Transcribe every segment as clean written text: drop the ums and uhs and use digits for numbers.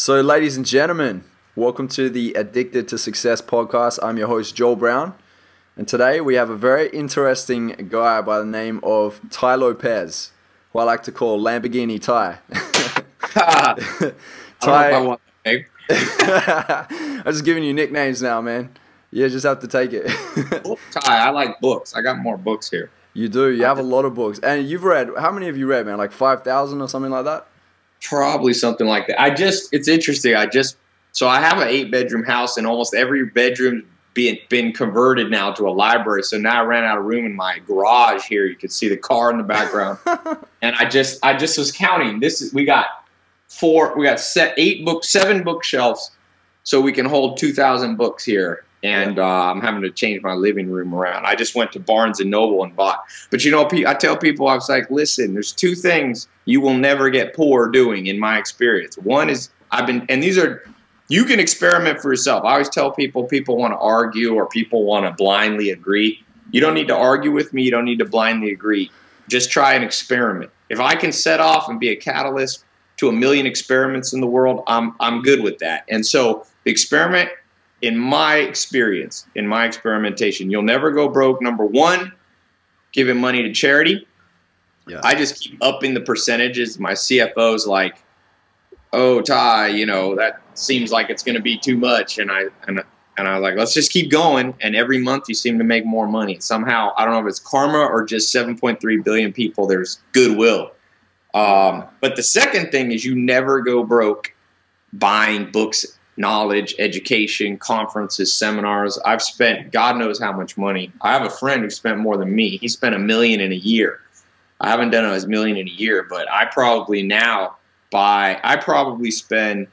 So, ladies and gentlemen, welcome to the Addicted to Success podcast. I'm your host, Joel Brown, and today we have a very interesting guy by the name of Tai Lopez, who I like to call Lamborghini Tai. Tai. I'm just giving you nicknames now, man. You just have to take it. Tai, I like books. I got more books here. You do. You have a lot of books. And you've read, how many have you read, man? Like 5,000 or something like that? Probably something like that. It's interesting. So I have an 8-bedroom house, and almost every bedroom's been converted now to a library. So now I ran out of room in my garage here. You can see the car in the background. And I just was counting. We got 7 bookshelves, so we can hold 2,000 books here. And I'm having to change my living room around. I just went to Barnes & Noble and bought. But, you know, I tell people, I was like, listen, there's 2 things you will never get poor doing in my experience. One is you can experiment for yourself. I always tell people want to argue or people want to blindly agree. You don't need to argue with me. You don't need to blindly agree. Just try an experiment. If I can set off and be a catalyst to 1 million experiments in the world, I'm good with that. And so the experiment, in my experience, in my experimentation, you'll never go broke. Number 1, giving money to charity. Yeah. I just keep upping the percentages. My CFO's like, "Oh, Tai, you know, that seems like it's going to be too much." And I was like, "Let's just keep going." And every month you seem to make more money. Somehow, I don't know if it's karma or just 7.3 billion people, there's goodwill. But the second thing is you never go broke buying books, knowledge, education, conferences, seminars. I've spent God knows how much money. I have a friend who spent more than me. He spent $1 million in a year. I haven't done $1 million in a year, but I probably spend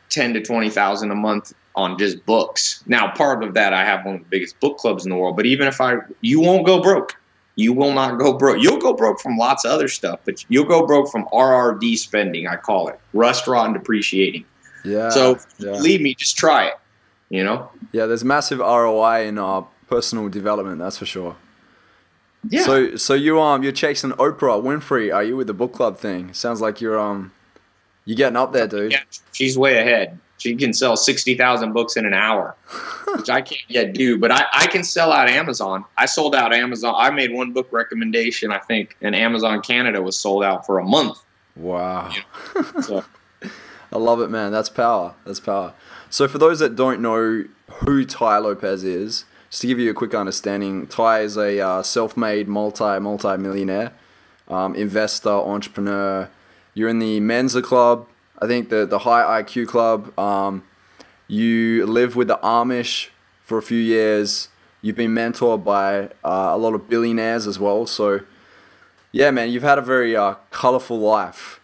10 to 20,000 a month on just books. Now, part of that, I have one of the biggest book clubs in the world, but even if you won't go broke. You will not go broke. You'll go broke from lots of other stuff, but you'll go broke from RRD spending, I call it. Rust, rot, and depreciating. Yeah. So believe me, just try it, you know? Yeah, there's massive ROI in personal development, that's for sure. Yeah. So you're chasing Oprah Winfrey, are you, with the book club thing? Sounds like you're getting up there, dude. Yeah, she's way ahead. She can sell 60,000 books in an hour, which I can't yet do. But I can sell out Amazon. I sold out Amazon. I made one book recommendation, I think, and Amazon Canada was sold out for a month. Wow. You know, so. I love it, man. That's power. That's power. So for those that don't know who Tai Lopez is, just to give you a quick understanding, Tai is a self-made multi-millionaire, investor, entrepreneur. You're in the Mensa Club. I think the high IQ club. You live with the Amish for a few years. You've been mentored by a lot of billionaires as well. So, yeah, man, you've had a very colorful life.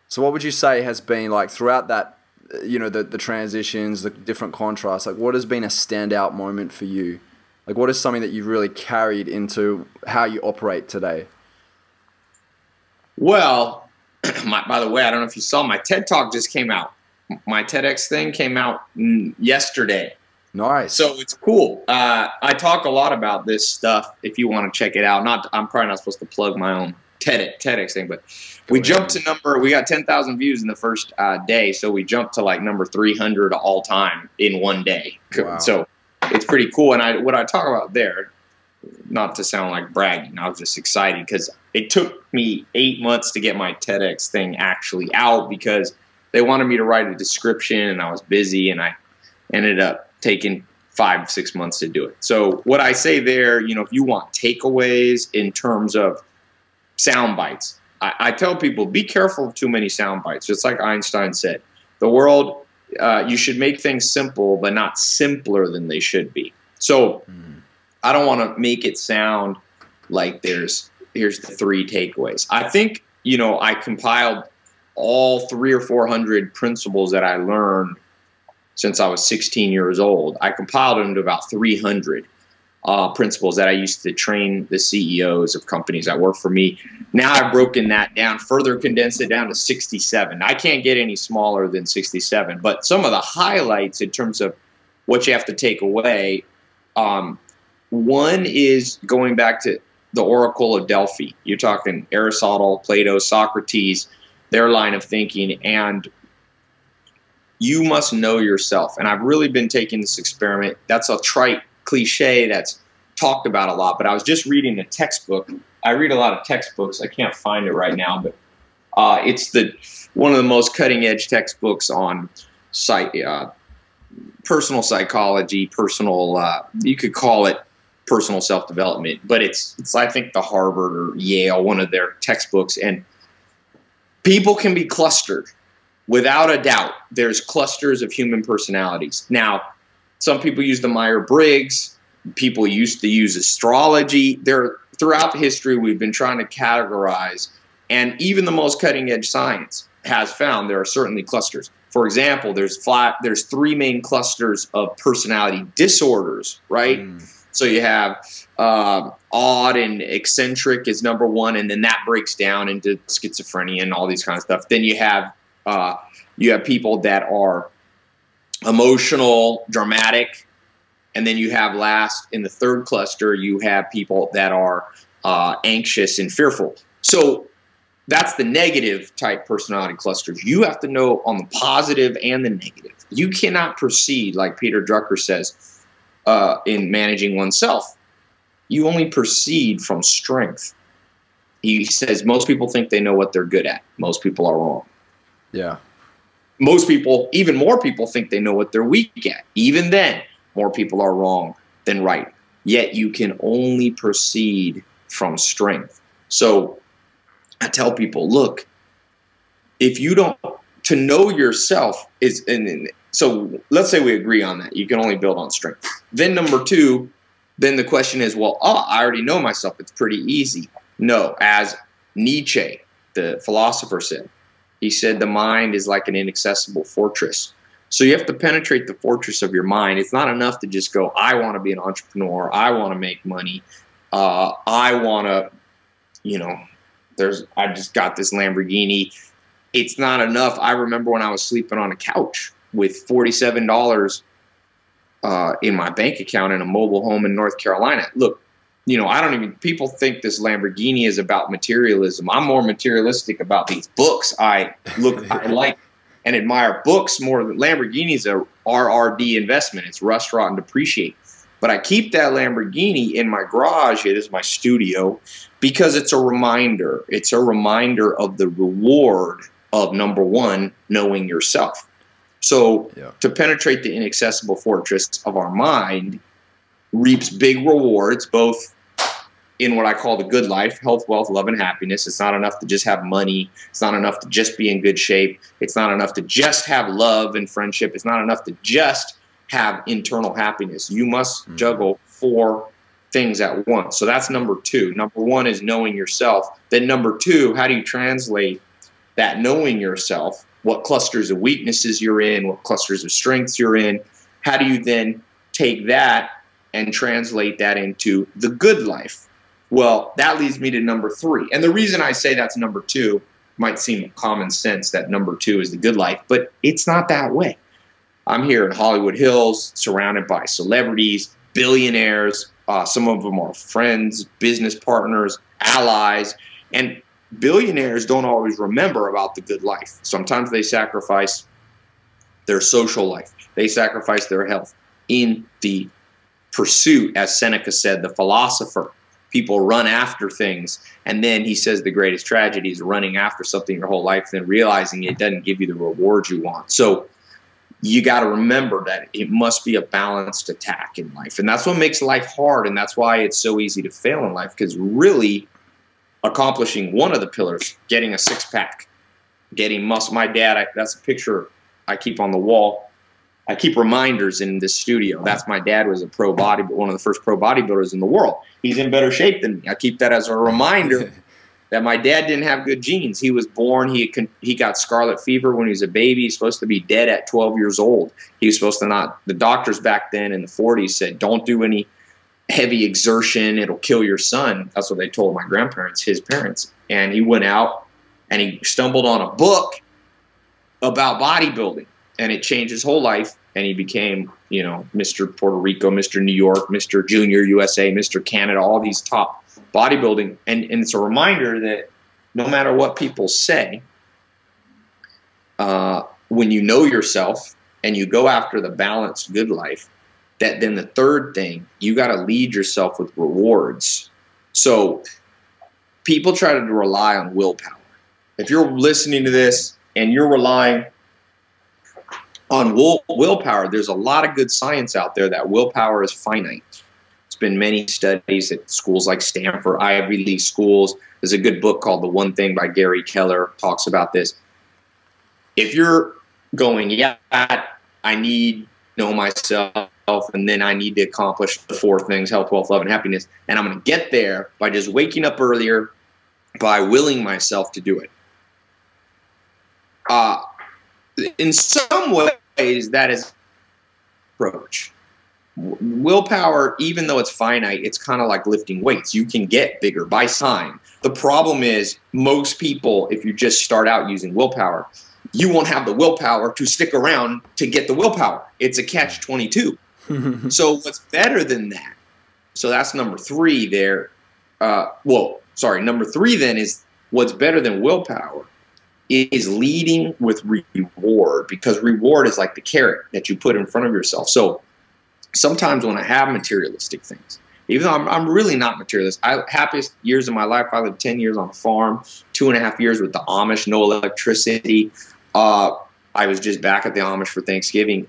So what would you say has been, like, throughout that, you know, the transitions, the different contrasts, like, what has been a standout moment for you? Like, what is something that you've really carried into how you operate today? Well, by the way, I don't know if you saw, my TED Talk just came out. My TEDx thing came out yesterday. Nice. So it's cool. I talk a lot about this stuff if you want to check it out. I'm probably not supposed to plug my own TEDx thing, but we got 10,000 views in the first day. So we jumped to like number 300 all time in one day. Wow. So it's pretty cool. And what I talk about there, not to sound like bragging, I was just excited because it took me 8 months to get my TEDx thing actually out because they wanted me to write a description and I was busy, and I ended up taking 5-6 months to do it. So what I say there, you know, if you want takeaways in terms of sound bites, I tell people, be careful of too many sound bites. Just like Einstein said, the world, you should make things simple, but not simpler than they should be. So I don't want to make it sound like here's the 3 takeaways. I think, you know, I compiled all 300 or 400 principles that I learned since I was 16 years old. I compiled them to about 300 principles that I used to train the CEOs of companies that work for me. Now I've broken that down, further condensed it down to 67. I can't get any smaller than 67, but some of the highlights in terms of what you have to take away, one is going back to the Oracle of Delphi. You're talking Aristotle, Plato, Socrates. their line of thinking. And you must know yourself. And I've really been taking this experiment. That's a trite cliche that's talked about a lot, but I was just reading a textbook. I read a lot of textbooks. I can't find it right now, but it's one of the most cutting edge textbooks on personal psychology, you could call it personal self-development, but it's I think the Harvard or Yale, one of their textbooks. And people can be clustered. Without a doubt, there's clusters of human personalities. Now, some people use the Myers-Briggs. People used to use astrology. Throughout history, we've been trying to categorize, and even the most cutting-edge science has found there are certainly clusters. For example, there's 3 main clusters of personality disorders, right? So you have odd and eccentric is number 1, and then that breaks down into schizophrenia and all these kinds of stuff. Then you have people that are emotional, dramatic, and then you have last in the 3rd cluster, you have people that are anxious and fearful. So that's the negative type personality clusters. You have to know on the positive and the negative. You cannot proceed, like Peter Drucker says, in managing oneself. You only proceed from strength. He says most people think they know what they're good at. Most people are wrong. Yeah. Most people, even more people, think they know what they're weak at. Even then, more people are wrong than right. Yet you can only proceed from strength. So I tell people, look, if you don't, to know yourself is, and so let's say we agree on that. You can only build on strength. Then number 2, then the question is, well, I already know myself. It's pretty easy. No, as Nietzsche, the philosopher, said, he said the mind is like an inaccessible fortress. So you have to penetrate the fortress of your mind. It's not enough to just go, I want to be an entrepreneur. I want to make money. I want to, I just got this Lamborghini. It's not enough. I remember when I was sleeping on a couch with $47 in my bank account in a mobile home in North Carolina. Look, people think this Lamborghini is about materialism. I'm more materialistic about these books. I like and admire books more than Lamborghini's a RRD investment. It's rust, rot, and depreciate. But I keep that Lamborghini in my garage. It is my studio because it's a reminder. It's a reminder of the reward of, number 1, knowing yourself. So to penetrate the inaccessible fortress of our mind reaps big rewards, both in what I call the good life, health, wealth, love, and happiness. It's not enough to just have money. It's not enough to just be in good shape. It's not enough to just have love and friendship. It's not enough to just have internal happiness. You must juggle 4 things at once. So that's number 2. Number 1 is knowing yourself. Then number 2, how do you translate that knowing yourself? What clusters of weaknesses you're in, what clusters of strengths you're in. How do you then take that and translate that into the good life? Well, that leads me to number 3. And the reason I say that's number 2 might seem common sense that number 2 is the good life, but it's not that way. I'm here in Hollywood Hills, surrounded by celebrities, billionaires. Some of them are friends, business partners, allies, and billionaires don't always remember about the good life. Sometimes they sacrifice their social life. They sacrifice their health in the pursuit, as Seneca said, the philosopher. People run after things, and then he says the greatest tragedy is running after something your whole life, then realizing it doesn't give you the reward you want. So you got to remember that it must be a balanced attack in life, and that's what makes life hard, and that's why it's so easy to fail in life, because really accomplishing one of the pillars, getting a 6-pack, getting muscle. My dad, that's a picture I keep on the wall. I keep reminders in this studio. That's my dad was one of the first pro bodybuilders in the world. He's in better shape than me. I keep that as a reminder that my dad didn't have good genes. He was born, he got scarlet fever when he was a baby. He's supposed to be dead at 12 years old. He was supposed to not. The doctors back then in the 40s said, don't do any heavy exertion. It'll kill your son. That's what they told my grandparents, his parents. And he went out and he stumbled on a book about bodybuilding. And it changed his whole life, and he became, Mr. Puerto Rico, Mr. New York, Mr. Junior USA, Mr. Canada, all these top bodybuilding. And it's a reminder that no matter what people say, when you know yourself and you go after the balanced good life, that then the third thing, you got to lead yourself with rewards. So people try to rely on willpower. If you're listening to this and you're relying on willpower, there's a lot of good science out there that willpower is finite. There's been many studies at schools like Stanford, Ivy League schools. There's a good book called The One Thing by Gary Keller, talks about this. If you're going, yeah, I need to know myself, and then I need to accomplish the four things: health, wealth, love, and happiness, and I'm going to get there by just waking up earlier, by willing myself to do it. In some ways, that is approach. Willpower, even though it's finite, it's kind of like lifting weights. You can get bigger by time. The problem is most people, if you just start out using willpower, you won't have the willpower to stick around to get the willpower. It's a catch-22. So what's better than that? So that's number three there. Number three then is what's better than willpower is leading with reward, because reward is like the carrot that you put in front of yourself. So sometimes when I have materialistic things, even though I'm really not materialist, happiest years of my life, I lived 10 years on a farm, 2.5 years with the Amish, no electricity. I was just back at the Amish for Thanksgiving.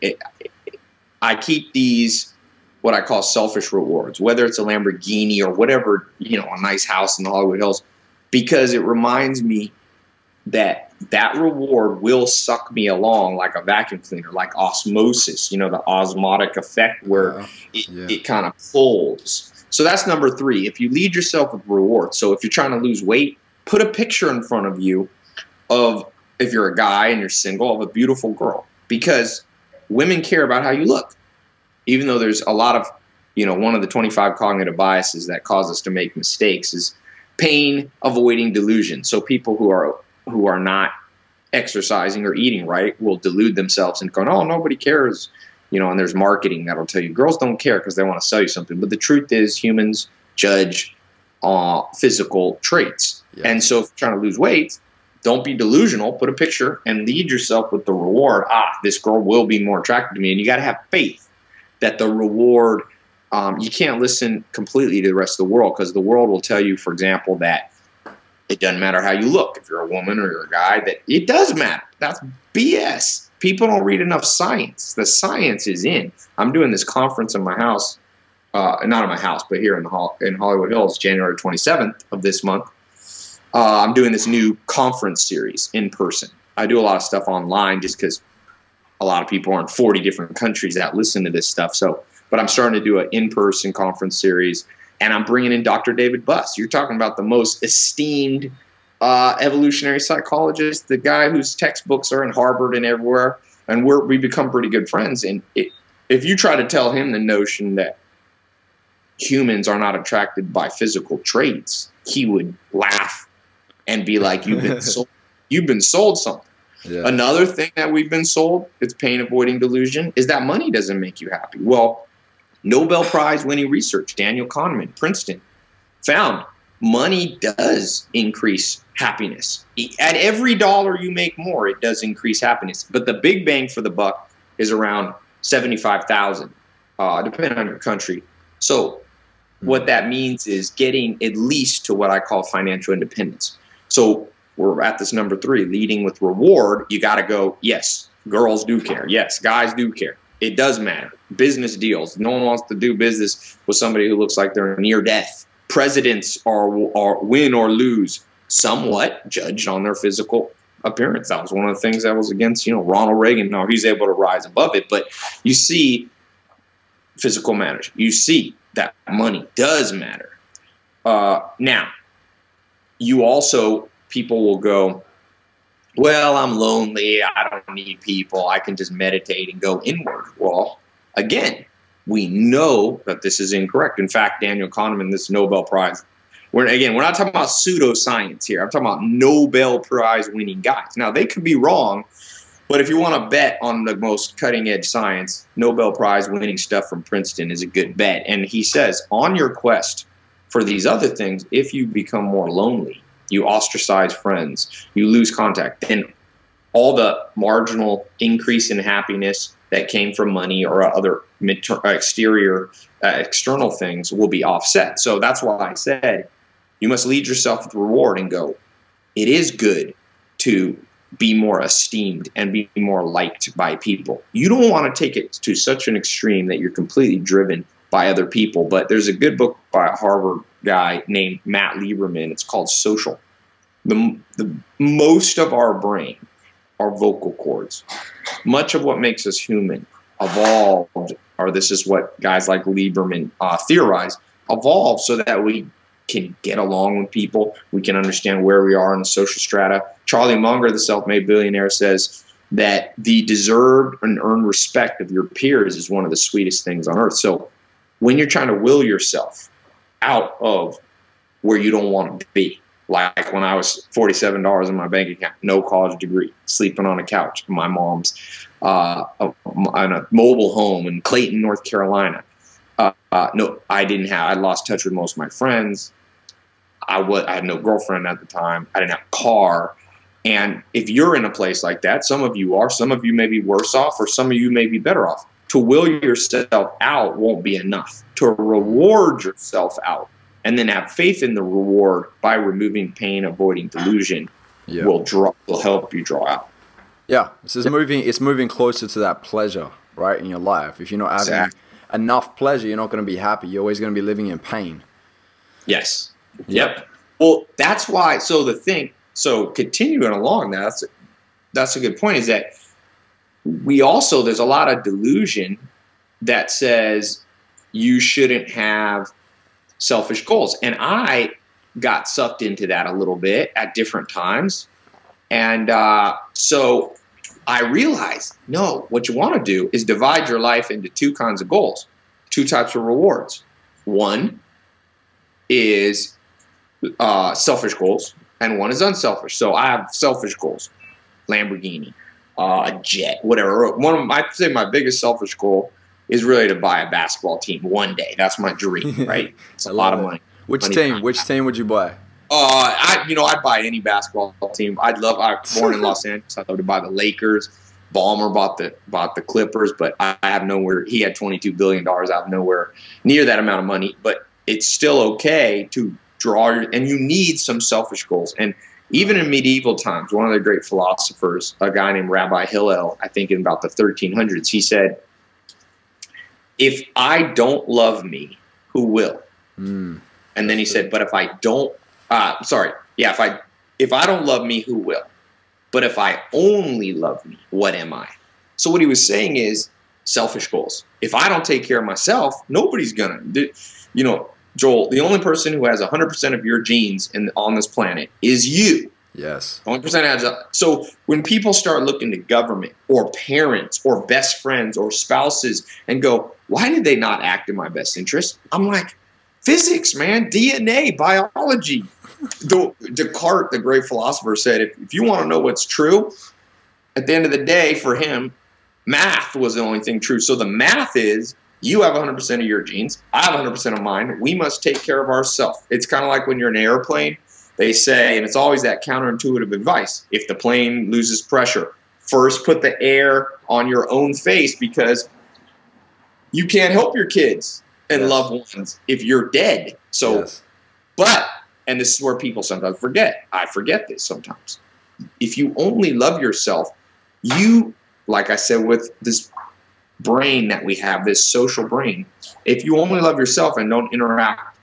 I keep these, what I call selfish rewards, whether it's a Lamborghini or whatever, a nice house in the Hollywood Hills, because it reminds me that reward will suck me along like a vacuum cleaner, like osmosis, the osmotic effect where it kind of pulls. So that's number three. If you lead yourself with reward, so if you're trying to lose weight, put a picture in front of you of, if you're a guy and you're single, of a beautiful girl, because women care about how you look. Even though there's a lot of, one of the 25 cognitive biases that cause us to make mistakes is pain avoiding delusion. So people who are not exercising or eating right will delude themselves and go, oh, nobody cares. And there's marketing that'll tell you girls don't care because they want to sell you something. But the truth is humans judge physical traits. Yeah. And so if you're trying to lose weight, don't be delusional. Put a picture and lead yourself with the reward. This girl will be more attracted to me. And you got to have faith that the reward, you can't listen completely to the rest of the world, because the world will tell you, for example, that it doesn't matter how you look. If you're a woman or you're a guy, that it does matter. That's BS. People don't read enough science. The science is in. I'm doing this conference in my house, not in my house, but here in Hollywood Hills, January 27th of this month. I'm doing this new conference series in person. I do a lot of stuff online just because a lot of people are in 40 different countries that listen to this stuff. But I'm starting to do an in-person conference series, and I'm bringing in Dr. David Buss. You're talking about the most esteemed evolutionary psychologist, the guy whose textbooks are in Harvard and everywhere, and we become pretty good friends. And if you try to tell him the notion that humans are not attracted by physical traits, he would laugh and be like, you've been sold something. Yeah. Another thing that we've been sold, it's pain avoiding delusion, is that money doesn't make you happy. Well, Nobel Prize winning research, Daniel Kahneman, Princeton, found money does increase happiness. At every dollar you make more, it does increase happiness. But the big bang for the buck is around $75,000, depending on your country. So what that means is getting at least to what I call financial independence. So we're at this number three, leading with reward. You got to go, yes, girls do care. Yes, guys do care. It does matter. Business deals. No one wants to do business with somebody who looks like they're near death. Presidents are win or lose somewhat judged on their physical appearance. That was one of the things that was against, Ronald Reagan. No, he's able to rise above it. But you see physical matters. You see that money does matter. Now, you also, people will go, well, I'm lonely. I don't need people. I can just meditate and go inward. Well, again, we know that this is incorrect. In fact, Daniel Kahneman, this Nobel Prize, we're not talking about pseudoscience here. I'm talking about Nobel Prize winning guys. Now, they could be wrong, but if you want to bet on the most cutting edge science, Nobel Prize winning stuff from Princeton is a good bet. And he says, on your quest for these other things, if you become more lonely, you ostracize friends, you lose contact, then all the marginal increase in happiness that came from money or other external things will be offset. So that's why I said you must lead yourself with reward and go, it is good to be more esteemed and be more liked by people. You don't want to take it to such an extreme that you're completely driven by other people. But there's a good book by a Harvard guy named Matt Lieberman. It's called Social. The most of our brain are vocal cords. Much of what makes us human evolved, or this is what guys like Lieberman theorize, evolved so that we can get along with people. We can understand where we are in the social strata. Charlie Munger, the self-made billionaire, says that the deserved and earned respect of your peers is one of the sweetest things on earth. So when you're trying to will yourself out of where you don't want to be, like when I was $47 in my bank account, no college degree, sleeping on a couch in my mom's on a mobile home in Clayton, North Carolina. No, I didn't have. I lost touch with most of my friends. I had no girlfriend at the time. I didn't have a car. And if you're in a place like that, some of you are. Some of you may be worse off, or some of you may be better off. To will yourself out won't be enough. To reward yourself out and then have faith in the reward by removing pain, avoiding delusion, will help you draw out. Yeah, it's moving closer to that pleasure, right, in your life. If you're not having enough pleasure, you're not going to be happy. You're always going to be living in pain. Yes. Yep. Well, that's why. So continuing along, that's a good point. Is that there's a lot of delusion that says you shouldn't have selfish goals, and I got sucked into that a little bit at different times, and so I realized, no, what you want to do is divide your life into two kinds of goals, two types of rewards. One is selfish goals, and one is unselfish. So I have selfish goals, Lamborghini, a jet, whatever. I'd say my biggest selfish goal is really to buy a basketball team one day. That's my dream, right? It's a lot of money. Which team would you buy? I'd buy any basketball team. I'm born in Los Angeles. I'd love to buy the Lakers. Ballmer bought the Clippers, but I have nowhere. He had $22 billion. I have nowhere near that amount of money. But it's still okay to draw, and you need some selfish goals. And even in medieval times, one of the great philosophers, a guy named Rabbi Hillel, I think in about the 1300s, he said, "If I don't love me, who will?" And then he said, "But if I don't, if I don't love me, who will? But if I only love me, what am I?" So what he was saying is selfish goals. If I don't take care of myself, nobody's gonna. Joel, the only person who has 100% of your genes on this planet is you. Yes. 1% has. So when people start looking to government or parents or best friends or spouses and go, why did they not act in my best interest? I'm like, physics, man, DNA, biology. Descartes, the great philosopher, said, if you want to know what's true, at the end of the day, for him, math was the only thing true. So the math is, you have 100% of your genes. I have 100% of mine. We must take care of ourselves. It's kind of like when you're in an airplane. They say, and it's always that counterintuitive advice, if the plane loses pressure, first put the air on your own face, because you can't help your kids and loved ones if you're dead. So, and this is where people sometimes forget. I forget this sometimes. If you only love yourself, like I said, with this brain that we have, this social brain, if you only love yourself and don't interact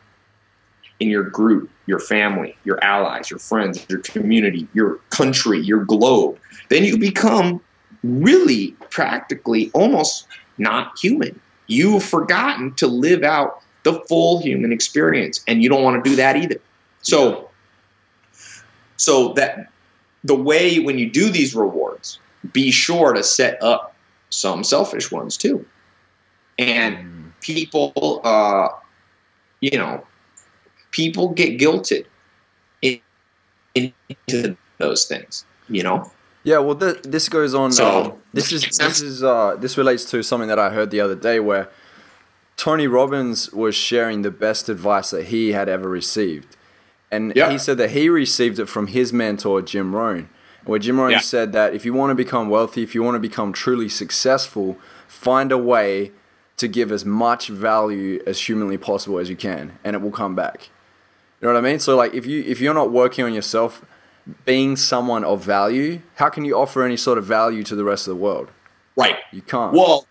in your group, your family, your allies, your friends, your community, your country, your globe, then you become really practically almost not human. You've forgotten to live out the full human experience, and you don't want to do that either. So that the way when you do these rewards, be sure to set up some selfish ones too. And people, people get guilted into those things, Yeah, well, this goes on. This relates to something that I heard the other day, where Tony Robbins was sharing the best advice that he had ever received, and he said that he received it from his mentor Jim Rohn, where Jim Rohn Yeah. said that if you want to become wealthy, if you want to become truly successful, find a way to give as much value as humanly possible as you can, and it will come back. You know what I mean? So like if you're not working on yourself, being someone of value, how can you offer any sort of value to the rest of the world? Right. You can't. Well,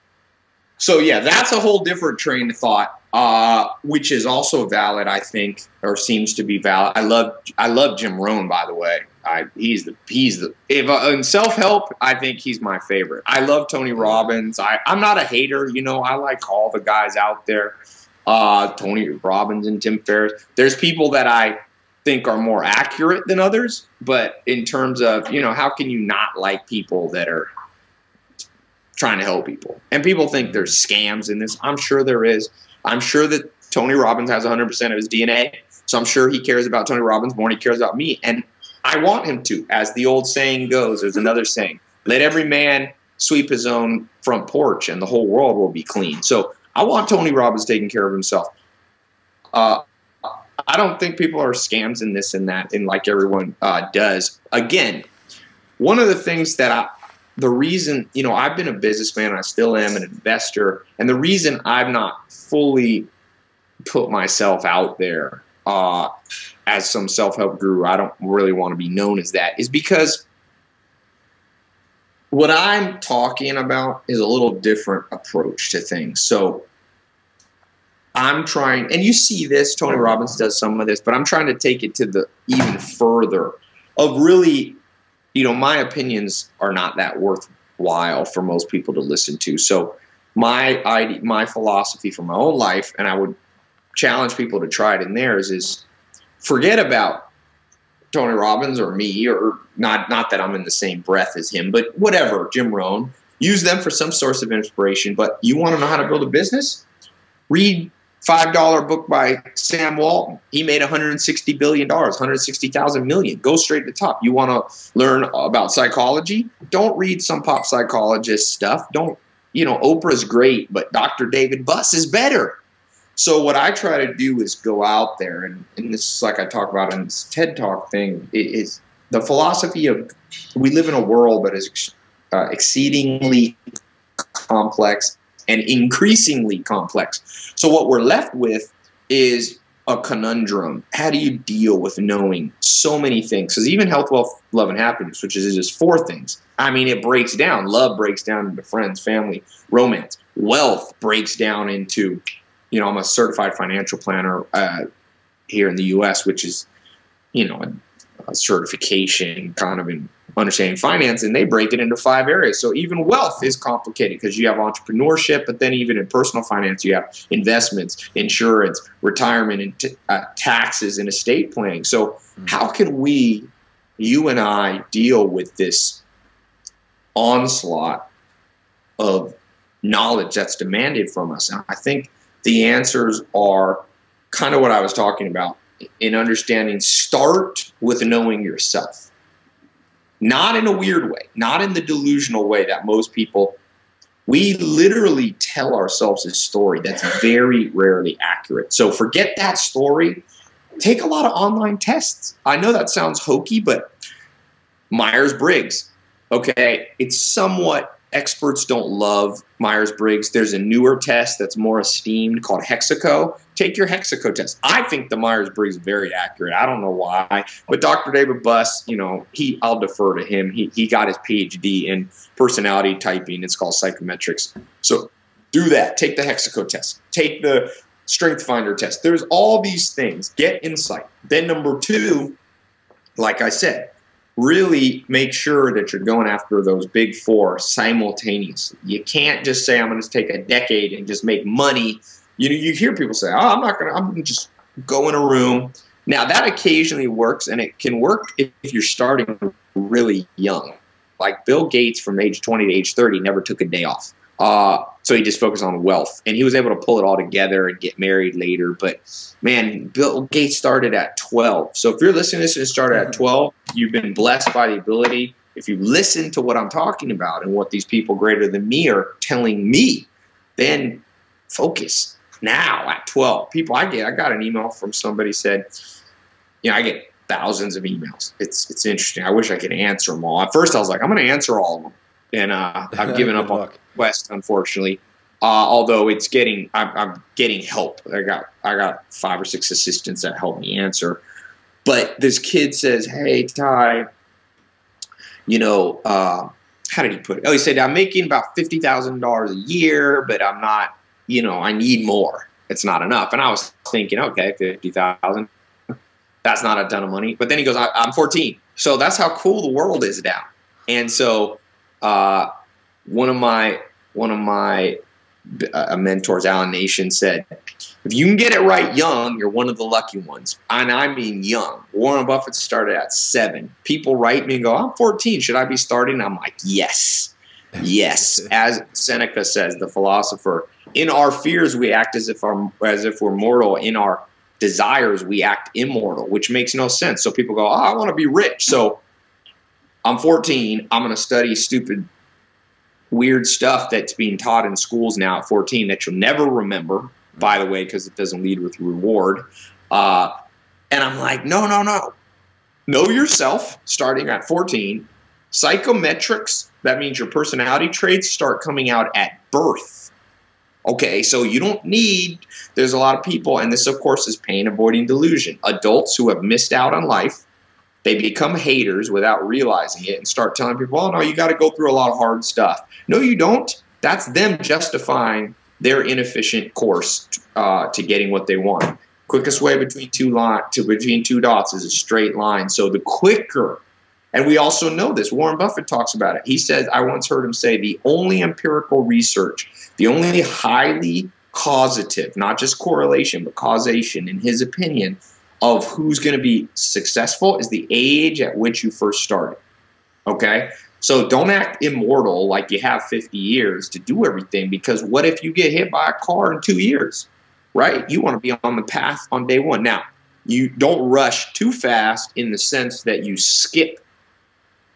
so yeah, that's a whole different train of thought, which is also valid, I think, or seems to be valid. I love Jim Rohn, by the way. He's the if in self-help, I think he's my favorite. I love Tony Robbins. I'm not a hater, you know. I like all the guys out there, Tony Robbins and Tim Ferriss. There's people that I think are more accurate than others, but in terms of, you know, how can you not like people that are trying to help people? And people think there's scams in this. I'm sure there is. I'm sure that Tony Robbins has 100% of his DNA, so I'm sure he cares about Tony Robbins more than he cares about me, and I want him to. As the old saying goes, there's another saying, let every man sweep his own front porch and the whole world will be clean. So I want Tony Robbins taking care of himself. I don't think people are scams in this and that, and like everyone does. Again, one of the things that the reason, you know, I've been a businessman, I still am an investor, and the reason I've not fully put myself out there as some self-help guru, I don't really want to be known as that, is because what I'm talking about is a little different approach to things. So I'm trying, and you see this, Tony Robbins does some of this, but I'm trying to take it to the even further of really, you know, my opinions are not that worthwhile for most people to listen to. So my philosophy for my own life, and I would challenge people to try it in theirs, is forget about Tony Robbins or me, or not that I'm in the same breath as him, but whatever, Jim Rohn. Use them for some source of inspiration. But you want to know how to build a business? Read $5 book by Sam Walton. He made $160 billion, 160,000 million. Go straight to the top. You want to learn about psychology? Don't read some pop psychologist stuff. Oprah's great, but Dr. David Buss is better. So what I try to do is go out there, and this is like I talk about in this TED Talk thing, is the philosophy of we live in a world that is exceedingly complex and increasingly complex. So what we're left with is a conundrum. How do you deal with knowing so many things? Because even health, wealth, love, and happiness, which is just 4 things. I mean, it breaks down. Love breaks down into friends, family, romance. Wealth breaks down into, you know, I'm a certified financial planner here in the U.S., which is, you know, a certification kind of in understanding finance, and they break it into 5 areas. So even wealth is complicated because you have entrepreneurship, but then even in personal finance, you have investments, insurance, retirement, and taxes, and estate planning. So how can we, you and I, deal with this onslaught of knowledge that's demanded from us? And I think the answers are kind of what I was talking about in understanding. Start with knowing yourself. Not in a weird way, not in the delusional way that most people, we literally tell ourselves a story that's very rarely accurate. So forget that story. Take a lot of online tests. I know that sounds hokey, but Myers-Briggs, okay, it's somewhat, experts don't love Myers-Briggs. There's a newer test that's more esteemed called Hexaco. Take your Hexaco test. I think the Myers-Briggs is very accurate. I don't know why, but Dr. David Buss, you know, I'll defer to him. He got his PhD in personality typing. It's called psychometrics. So do that. Take the Hexaco test. Take the Strength Finder test. There's all these things. Get insight. Then number 2, like I said, really make sure that you're going after those big 4 simultaneously. You can't just say, I'm going to take a decade and just make money. You hear people say, I'm going to just go in a room. Now, that occasionally works, and it can work if you're starting really young. Like Bill Gates from age 20 to age 30 never took a day off. So he just focused on wealth, and he was able to pull it all together and get married later. But man, Bill Gates started at 12. So if you're listening to this and started at 12, you've been blessed by the ability. If you listen to what I'm talking about and what these people greater than me are telling me, then focus now at 12. People, I got an email from somebody said, you know, I get thousands of emails. It's interesting. I wish I could answer them all. At first, I was like, I'm going to answer all of them, and I've given up on the quest, unfortunately. Although I'm getting help. I got 5 or 6 assistants that help me answer. But this kid says, "Hey, Tai, how did he put it? Oh, he said, I'm making about $50,000 a year, but I'm not, I need more. It's not enough." And I was thinking, okay, 50,000, that's not a ton of money. But then he goes, I'm 14. So that's how cool the world is now. And so one of my mentors, Alan Nation, said, if you can get it right young, you're one of the lucky ones. And I mean young. Warren Buffett started at 7. People write me and go, I'm 14. Should I be starting? I'm like, yes. Yes. As Seneca says, the philosopher, in our fears, we act as if we're mortal. In our desires, we act immortal, which makes no sense. So people go, I want to be rich. So I'm 14. I'm going to study stupid, weird stuff that's being taught in schools now at 14 that you'll never remember, by the way, because it doesn't lead with reward. And I'm like, no. Know yourself starting at 14. Psychometrics, that means your personality traits, start coming out at birth. Okay, so you don't need, there's a lot of people, and this, of course, is pain-avoiding delusion. Adults who have missed out on life, they become haters without realizing it and start telling people, oh, no, you got to go through a lot of hard stuff. No, you don't. That's them justifying their inefficient course to getting what they want. Quickest way between two dots is a straight line. So the quicker, and we also know this, Warren Buffett talks about it. He says, I once heard him say, the only empirical research, the only highly causative, not just correlation, but causation, in his opinion, of who's going to be successful is the age at which you first started. Okay? So don't act immortal like you have 50 years to do everything, because what if you get hit by a car in 2 years, right? You want to be on the path on day one. Now, you don't rush too fast in the sense that you skip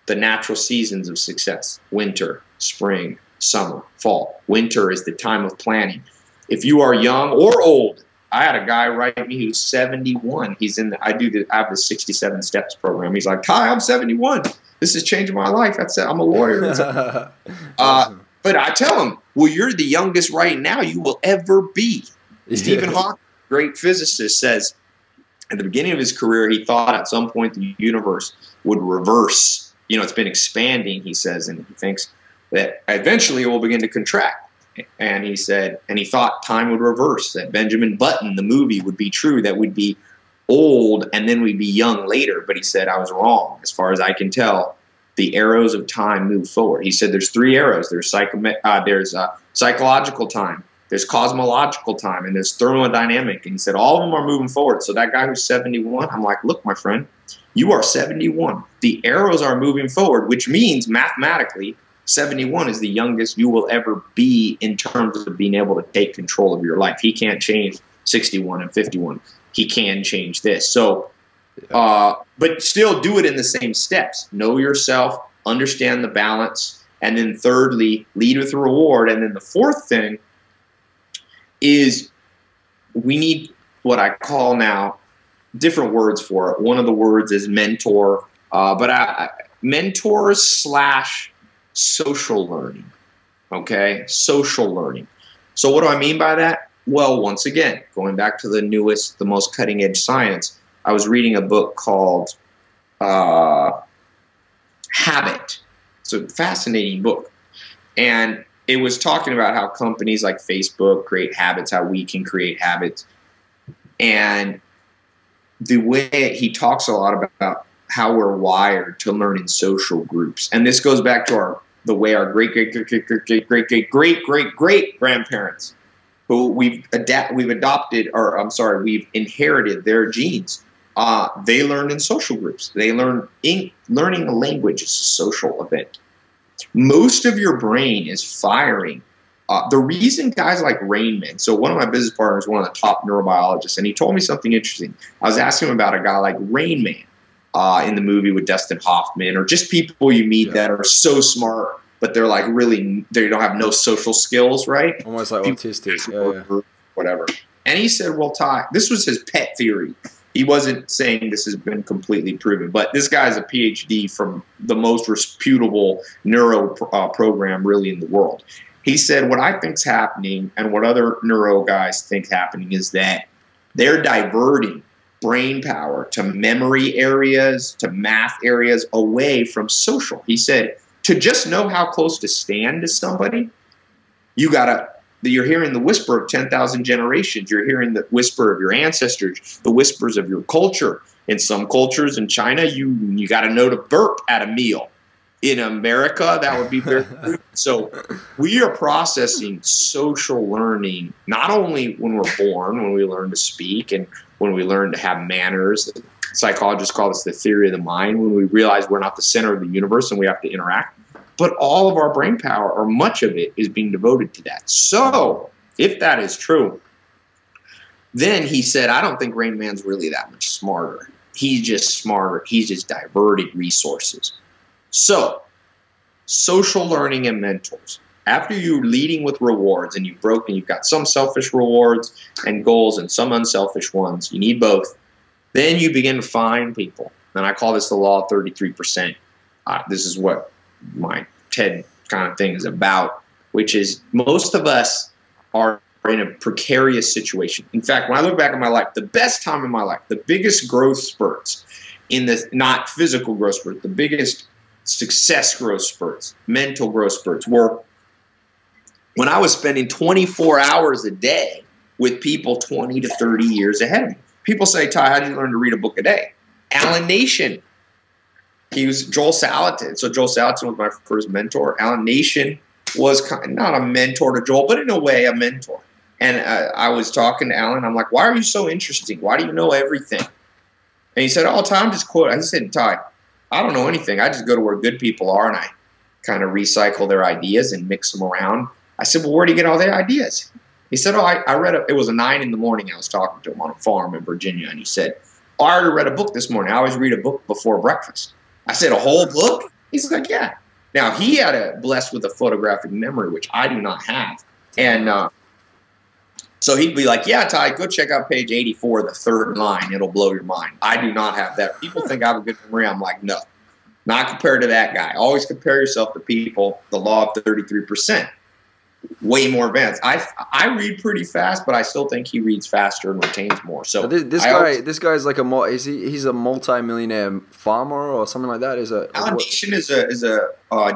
the natural seasons of success. Winter, spring, summer, fall. Winter is the time of planning. If you are young or old, I had a guy write me who's 71. I have the 67 steps program. He's like, Tai, I'm 71. This is changing my life. I'm a lawyer. Awesome. But I tell him, well, you're the youngest right now you will ever be. Yeah. Stephen Hawking, great physicist, says at the beginning of his career, he thought at some point the universe would reverse. It's been expanding, he says, and he thinks that eventually it will begin to contract. And he said, and he thought time would reverse, that Benjamin Button, the movie, would be true, that we'd be old and then we'd be young later. But he said, I was wrong. As far as I can tell, the arrows of time move forward. He said there's 3 arrows. There's psychological time, there's cosmological time, and there's thermodynamic. And he said all of them are moving forward. So that guy who's 71, I'm like, look, my friend, you are 71. The arrows are moving forward, which means mathematically 71 is the youngest you will ever be in terms of being able to take control of your life. He can't change 61 and 51. He can change this. So, but still do it in the same steps. Know yourself, understand the balance, and then thirdly, lead with reward. And then the fourth thing is we need what I call now different words for it. One of the words is mentor, mentors / social learning. Okay, social learning. So what do I mean by that? Well, once again, going back to the newest, the most cutting edge science, I was reading a book called Habit. It's a fascinating book. And it was talking about how companies like Facebook create habits, how we can create habits. And the way he talks a lot about how we're wired to learn in social groups. And this goes back to the way our great grandparents, who we've inherited their genes. They learned in social groups. They learning a language is a social event. Most of your brain is firing. The reason guys like Rain Man, so one of my business partners, one of the top neurobiologists, and he told me something interesting. I was asking him about a guy like Rain Man in the movie with Dustin Hoffman, or just people you meet that are so smart, but they're like really, they don't have no social skills, right? Almost like autistic. Whatever. And he said, well, Tai, this was his pet theory. He wasn't saying this has been completely proven, but this guy's a PhD from the most reputable neuro program really in the world. He said, what I think's happening and what other neuro guys think happening is that they're diverting brain power to memory areas, to math areas, away from social. He said, to just know how close to stand to somebody, you're hearing the whisper of 10,000 generations. You're hearing the whisper of your ancestors, the whispers of your culture. In some cultures, in China, you got to know to burp at a meal. In America, that would be very rude. So we are processing social learning, not only when we're born, when we learn to speak and when we learn to have manners. Psychologists call this the theory of the mind, when we realize we're not the center of the universe and we have to interact. But all of our brain power, or much of it, is being devoted to that. So if that is true, then he said, I don't think Rain Man's really that much smarter. He's just smarter. He's just diverting resources. So, social learning and mentors. After you're leading with rewards and you've got some selfish rewards and goals and some unselfish ones, you need both, then you begin to find people. And I call this the law of 33%. This is what my TED kind of thing is about, which is most of us are in a precarious situation. In fact, when I look back at my life, the best time in my life, the biggest growth spurts in the, not physical growth spurts, the biggest success growth spurts, mental growth spurts, were when I was spending 24 hours a day with people 20 to 30 years ahead of me. People say, Ty, how did you learn to read a book a day? Alan Nation. He was Joel Salatin. So Joel Salatin was my first mentor. Alan Nation was kind of not a mentor to Joel, but in a way a mentor. And I was talking to Alan. I'm like, why are you so interesting? Why do you know everything? And he said, all the time, just quote. I said, Ty, I don't know anything. I just go to where good people are and I kind of recycle their ideas and mix them around. I said, well, where do you get all the ideas? He said, oh, I read it was 9 in the morning. I was talking to him on a farm in Virginia. And he said, oh, I already read a book this morning. I always read a book before breakfast. I said, a whole book? He's like, yeah. Now, he had a blessed with a photographic memory, which I do not have. And so he'd be like, yeah, Ty, go check out page 84, the third line. It'll blow your mind. I do not have that. People think I have a good memory. I'm like, no, not compared to that guy. Always compare yourself to people. The law of 33%. Way more advanced. I read pretty fast, but I still think he reads faster and retains more. So this guy's like he's a multi-millionaire farmer or something like that. Alan Nation is a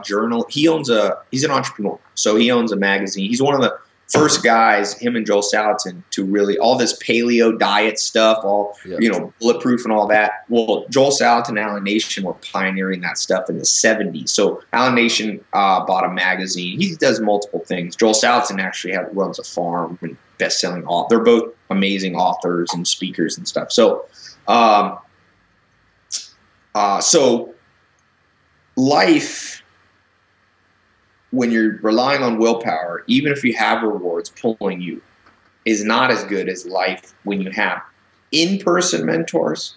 journal. He's an entrepreneur, so he owns a magazine. He's one of the first guys, him and Joel Salatin, to really all this paleo diet stuff, bulletproof and all that. Well, Joel Salatin and Alan Nation were pioneering that stuff in the 70s. So Alan Nation bought a magazine. He does multiple things. Joel Salatin actually runs a farm and best-selling author. They're both amazing authors and speakers and stuff. So, life, when you're relying on willpower, even if you have rewards pulling you, is not as good as life when you have in-person mentors.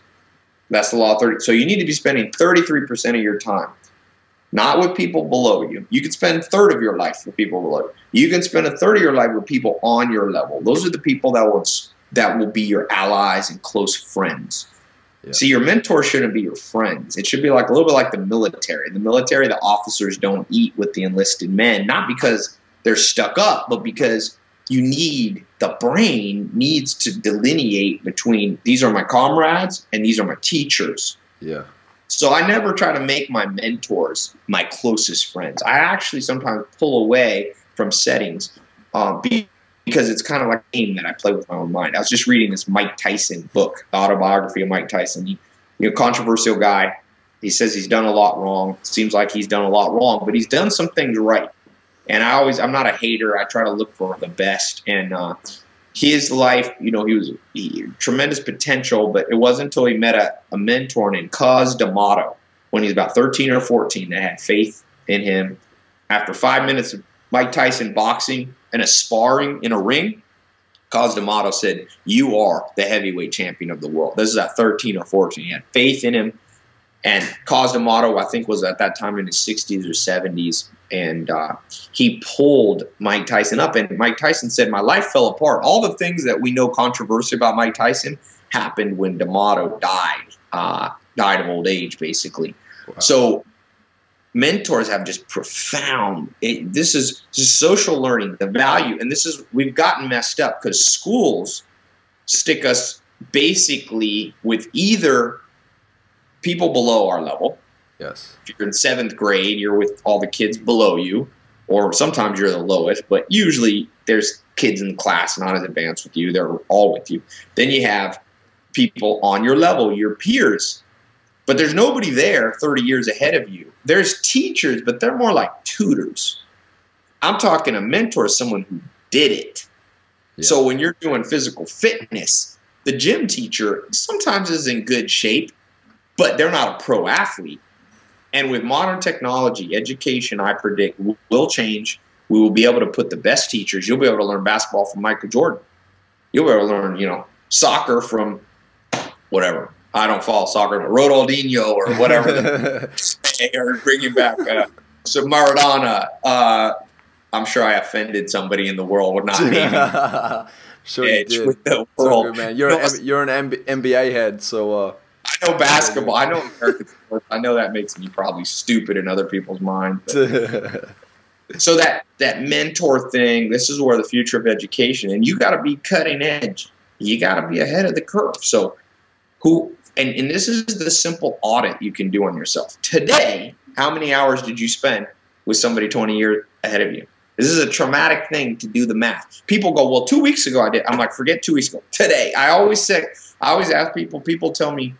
That's the law of 30. So you need to be spending 33% of your time, not with people below you. You can spend a third of your life with people below you. You can spend a third of your life with people on your level. Those are the people that will be your allies and close friends. Yeah. See, your mentor shouldn't be your friends. It should be like a little bit like the military. In the military, the officers don't eat with the enlisted men, not because they're stuck up, but because the brain needs to delineate between these are my comrades and these are my teachers. Yeah. So I never try to make my mentors my closest friends. I actually sometimes pull away from settings because it's kind of like a game that I play with my own mind. I was just reading this Mike Tyson book, the autobiography of Mike Tyson. Controversial guy. He says he's done a lot wrong. Seems like he's done a lot wrong, but he's done some things right. And I'm not a hater. I try to look for the best. And his life, he tremendous potential, but it wasn't until he met a mentor named Cos D'Amato when he was about 13 or 14 that had faith in him. After 5 minutes of Mike Tyson boxing and a sparring in a ring, Cos D'Amato said, you are the heavyweight champion of the world. This is at 13 or 14. He had faith in him. And Cos D'Amato, I think, was at that time in his 60s or 70s. And he pulled Mike Tyson up. And Mike Tyson said, my life fell apart. All the things that we know controversial about Mike Tyson, happened when D'Amato died of old age, basically. Wow. So mentors have just profound. This is social learning, the value, and we've gotten messed up because schools stick us basically with either people below our level. Yes. If you're in 7th grade, you're with all the kids below you, or sometimes you're the lowest, but usually there's kids in the class not as advanced with you. They're all with you. Then you have people on your level, your peers, but there's nobody there 30 years ahead of you. There's teachers, but they're more like tutors. I'm talking a mentor, someone who did it. Yeah. So when you're doing physical fitness, the gym teacher sometimes is in good shape, but they're not a pro athlete. And with modern technology, education, I predict, will change. We will be able to put the best teachers. You'll be able to learn basketball from Michael Jordan. You'll be able to learn, soccer from whatever. I don't follow soccer, but Ronaldinho or whatever. Or bringing back so Maradona. I'm sure I offended somebody in the world with not naming sure you did. With the world. So good, man. You're an NBA head, so... I know basketball. I know American sports. I know that makes me probably stupid in other people's minds. So that mentor thing, this is where the future of education, and you got to be cutting edge. You got to be ahead of the curve. So and this is the simple audit you can do on yourself. Today, how many hours did you spend with somebody 20 years ahead of you? This is a traumatic thing to do the math. People go, well, 2 weeks ago I did. I'm like, forget 2 weeks ago. Today, I always ask people tell me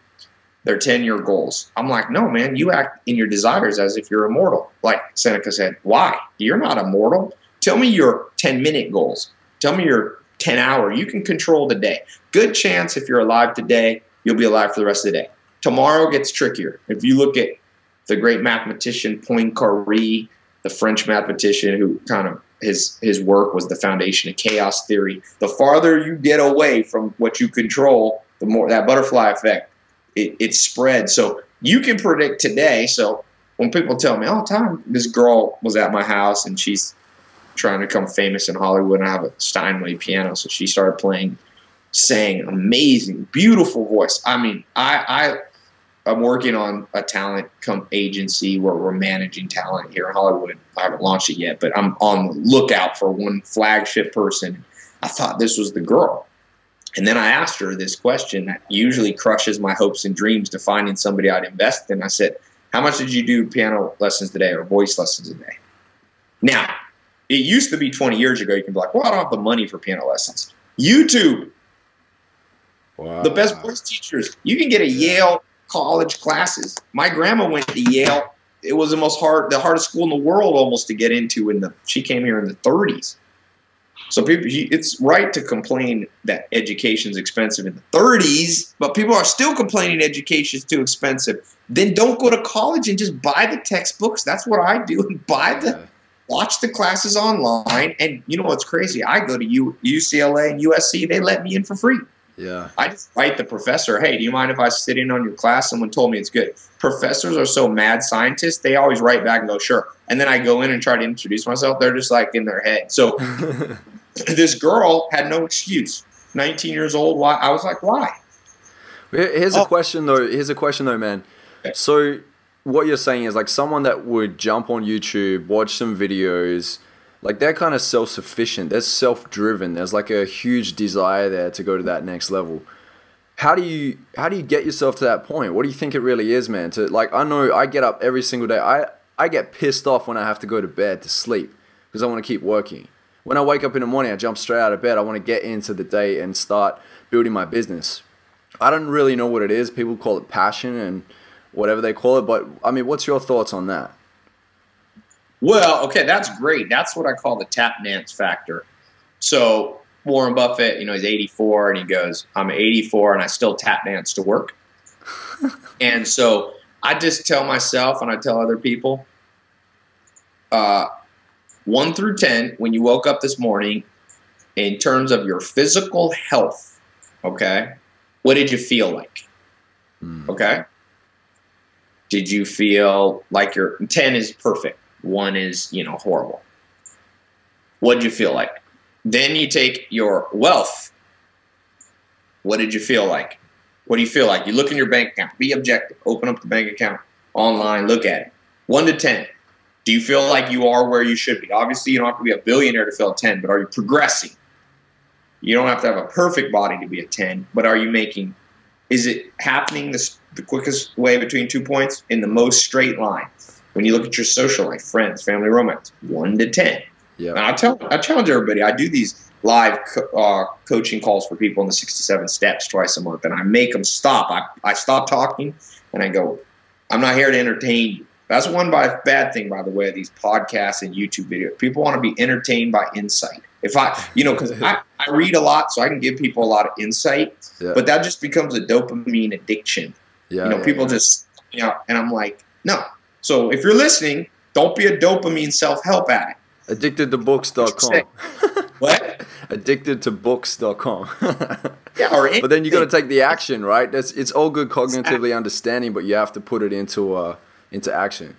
their 10-year goals. I'm like, no, man, you act in your desires as if you're immortal. Like Seneca said, why? You're not immortal. Tell me your 10-minute goals. Tell me your 10-hour. You can control the day. Good chance if you're alive today, you'll be alive for the rest of the day. Tomorrow gets trickier. If you look at the great mathematician Poincaré, the French mathematician who kind of his work was the foundation of chaos theory, the farther you get away from what you control, the more that butterfly effect, it spreads. So you can predict today. So when people tell me, oh, Tom, this girl was at my house and she's trying to become famous in Hollywood and I have a Steinway piano. So she started sang amazing, beautiful voice. I mean, I'm working on a talent agency where we're managing talent here in Hollywood. I haven't launched it yet, but I'm on the lookout for one flagship person. I thought this was the girl. And then I asked her this question that usually crushes my hopes and dreams to finding somebody I'd invest in. I said, how much did you do piano lessons today or voice lessons today? Now, it used to be 20 years ago, you can be like, well, I don't have the money for piano lessons. YouTube. Wow. The best voice teachers. You can get a Yale college classes. My grandma went to Yale. It was the hardest school in the world almost to get into. She came here in the 30s. So it's right to complain that education's expensive in the 30s, but people are still complaining education's too expensive. Then don't go to college and just buy the textbooks. That's what I do, and watch the classes online. And you know what's crazy? I go to UCLA and USC. They let me in for free. Yeah. I just write the professor, hey, do you mind if I sit in on your class? Someone told me it's good. Professors are so mad scientists, they always write back and go, sure. And then I go in and try to introduce myself. They're just like in their head. So this girl had no excuse. 19 years old. Why? I was like, why? Here's a question though, man. Okay. So what you're saying is like someone that would jump on YouTube, watch some videos, like they're kind of self-sufficient. They're self-driven. There's like a huge desire there to go to that next level. How do you get yourself to that point? What do you think it really is, man? I know I get up every single day. I get pissed off when I have to go to bed to sleep because I want to keep working. When I wake up in the morning, I jump straight out of bed. I want to get into the day and start building my business. I don't really know what it is. People call it passion and whatever they call it. But, I mean, what's your thoughts on that? Well, okay, that's great. That's what I call the tap dance factor. So Warren Buffett, he's 84, and he goes, I'm 84, and I still tap dance to work. And so I just tell myself, and I tell other people, 1 through 10, when you woke up this morning, in terms of your physical health, okay, what did you feel like? Okay? Did you feel like 10 is perfect? 1 is, horrible. What did you feel like? Then you take your wealth. What did you feel like? What do you feel like? You look in your bank account. Be objective. Open up the bank account online. Look at it. 1 to 10. Do you feel like you are where you should be? Obviously, you don't have to be a billionaire to feel a 10, but are you progressing? You don't have to have a perfect body to be a 10, but are you making – is it happening the quickest way between 2 points? In the most straight line. When you look at your social life, friends, family, romance, 1 to 10. Yeah. And I challenge everybody. I do these live coaching calls for people in the 67 steps twice a month, and I make them stop. I stop talking, and I go, I'm not here to entertain you. That's one bad thing, by the way, of these podcasts and YouTube videos. People want to be entertained by insight. If because I read a lot, so I can give people a lot of insight, but that just becomes a dopamine addiction. People just, and I'm like, no. So if you're listening, don't be a dopamine self-help addict. Addictedtobooks.com. What? Addictedtobooks.com. Yeah, but then you got to take the action, right? It's all good cognitively understanding, but you have to put it into action.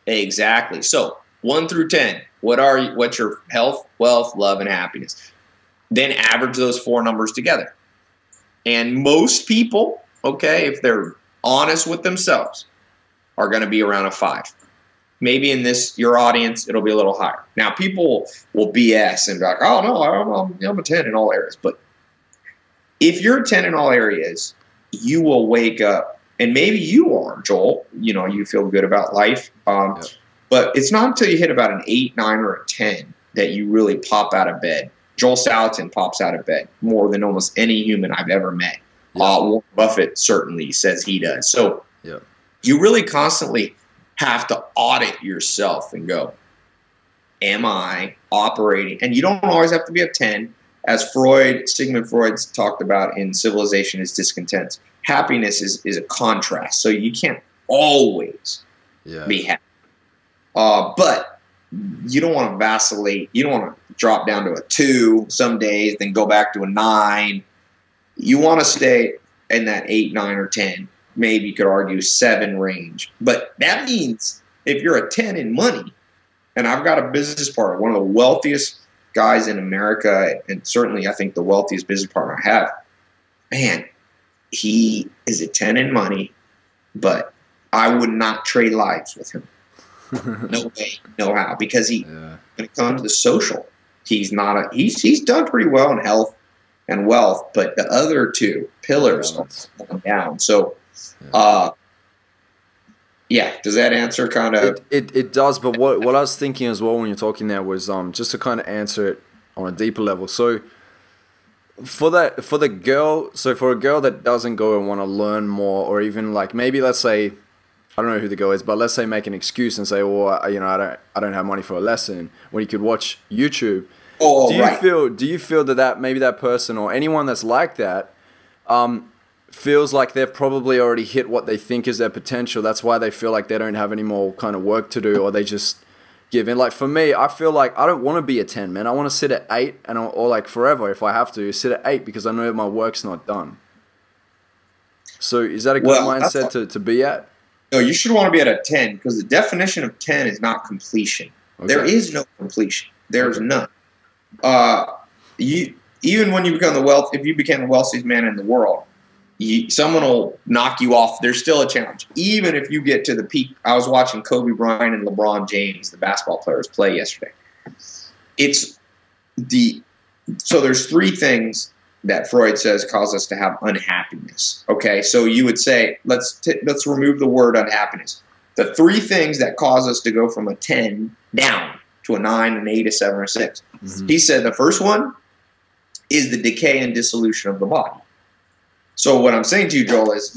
Exactly. So 1 through 10. What's your health, wealth, love, and happiness? Then average those 4 numbers together. And most people, okay, if they're honest with themselves, are going to be around a 5. Maybe in your audience, it'll be a little higher. Now, people will BS and be like, oh, no, I'm a 10 in all areas. But if you're a 10 in all areas, you will wake up, and maybe you are, Joel. You feel good about life. But it's not until you hit about an 8, 9, or a 10 that you really pop out of bed. Joel Salatin pops out of bed more than almost any human I've ever met. Warren Buffett certainly says he does. So you really constantly have to audit yourself and go, am I operating? And you don't always have to be a 10. As Sigmund Freud's talked about in Civilization is Discontent. Happiness is a contrast. So you can't always be happy. But you don't want to vacillate. You don't want to drop down to a 2 some days, then go back to a 9. You want to stay in that 8, 9, or 10. Maybe you could argue 7 range. But that means if you're a 10 in money, and I've got a business partner, one of the wealthiest guys in America, and certainly I think the wealthiest business partner I have, man, he is a 10 in money, but I would not trade lives with him. No way, no how. Because when it comes to social, he's done pretty well in health and wealth, but the other 2 pillars are going down. So, does that answer kind of? It does, but what I was thinking as well when you're talking there was just to kind of answer it on a deeper level. So for a girl that doesn't go and want to learn more, or even like maybe let's say, I don't know who the girl is, but let's say make an excuse and say, I don't have money for a lesson, when you could watch YouTube. Do you feel that maybe that person or anyone that's like that feels like they've probably already hit what they think is their potential? That's why they feel like they don't have any more kind of work to do, or they just give in. Like for me, I feel like I don't want to be a 10, man. I want to sit at 8 or like forever if I have to sit at 8 because I know my work's not done. So is that a good mindset to be at? No, you should want to be at a 10 because the definition of 10 is not completion. Okay. There is no completion. There's none. Even when you become if you became the wealthiest man in the world, someone will knock you off. There's still a challenge. Even if you get to the peak. I was watching Kobe Bryant and LeBron James, the basketball players, play yesterday. So there's 3 things that Freud says cause us to have unhappiness. Okay, so you would say, let's remove the word unhappiness. The 3 things that cause us to go from a 10 down to a 9, an 8, a 7, or a 6. Mm-hmm. He said the first one is the decay and dissolution of the body. So what I'm saying to you, Joel, is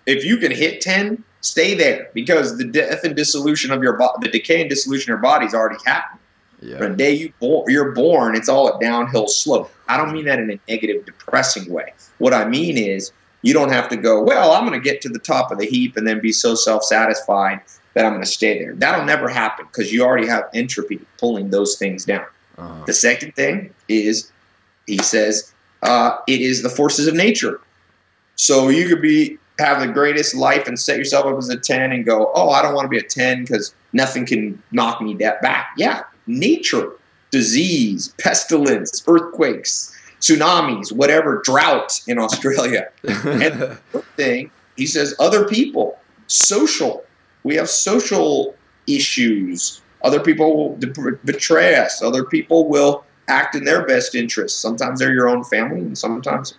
if you can hit 10, stay there, because the death and dissolution of the decay and dissolution of your body is already happening. Yeah. From the day you're born, it's all a downhill slope. I don't mean that in a negative, depressing way. What I mean is you don't have to go, well, I'm going to get to the top of the heap and then be so self-satisfied that I'm going to stay there. That'll never happen because you already have entropy pulling those things down. Uh-huh. The second thing is, he says, it is the forces of nature. So you could have the greatest life and set yourself up as a 10 and go, oh, I don't want to be a 10 because nothing can knock me back. Yeah. Nature, disease, pestilence, earthquakes, tsunamis, whatever, drought in Australia. And the third thing, he says, other people, social. We have social issues. Other people will betray us. Other people will act in their best interests. Sometimes they're your own family, and sometimes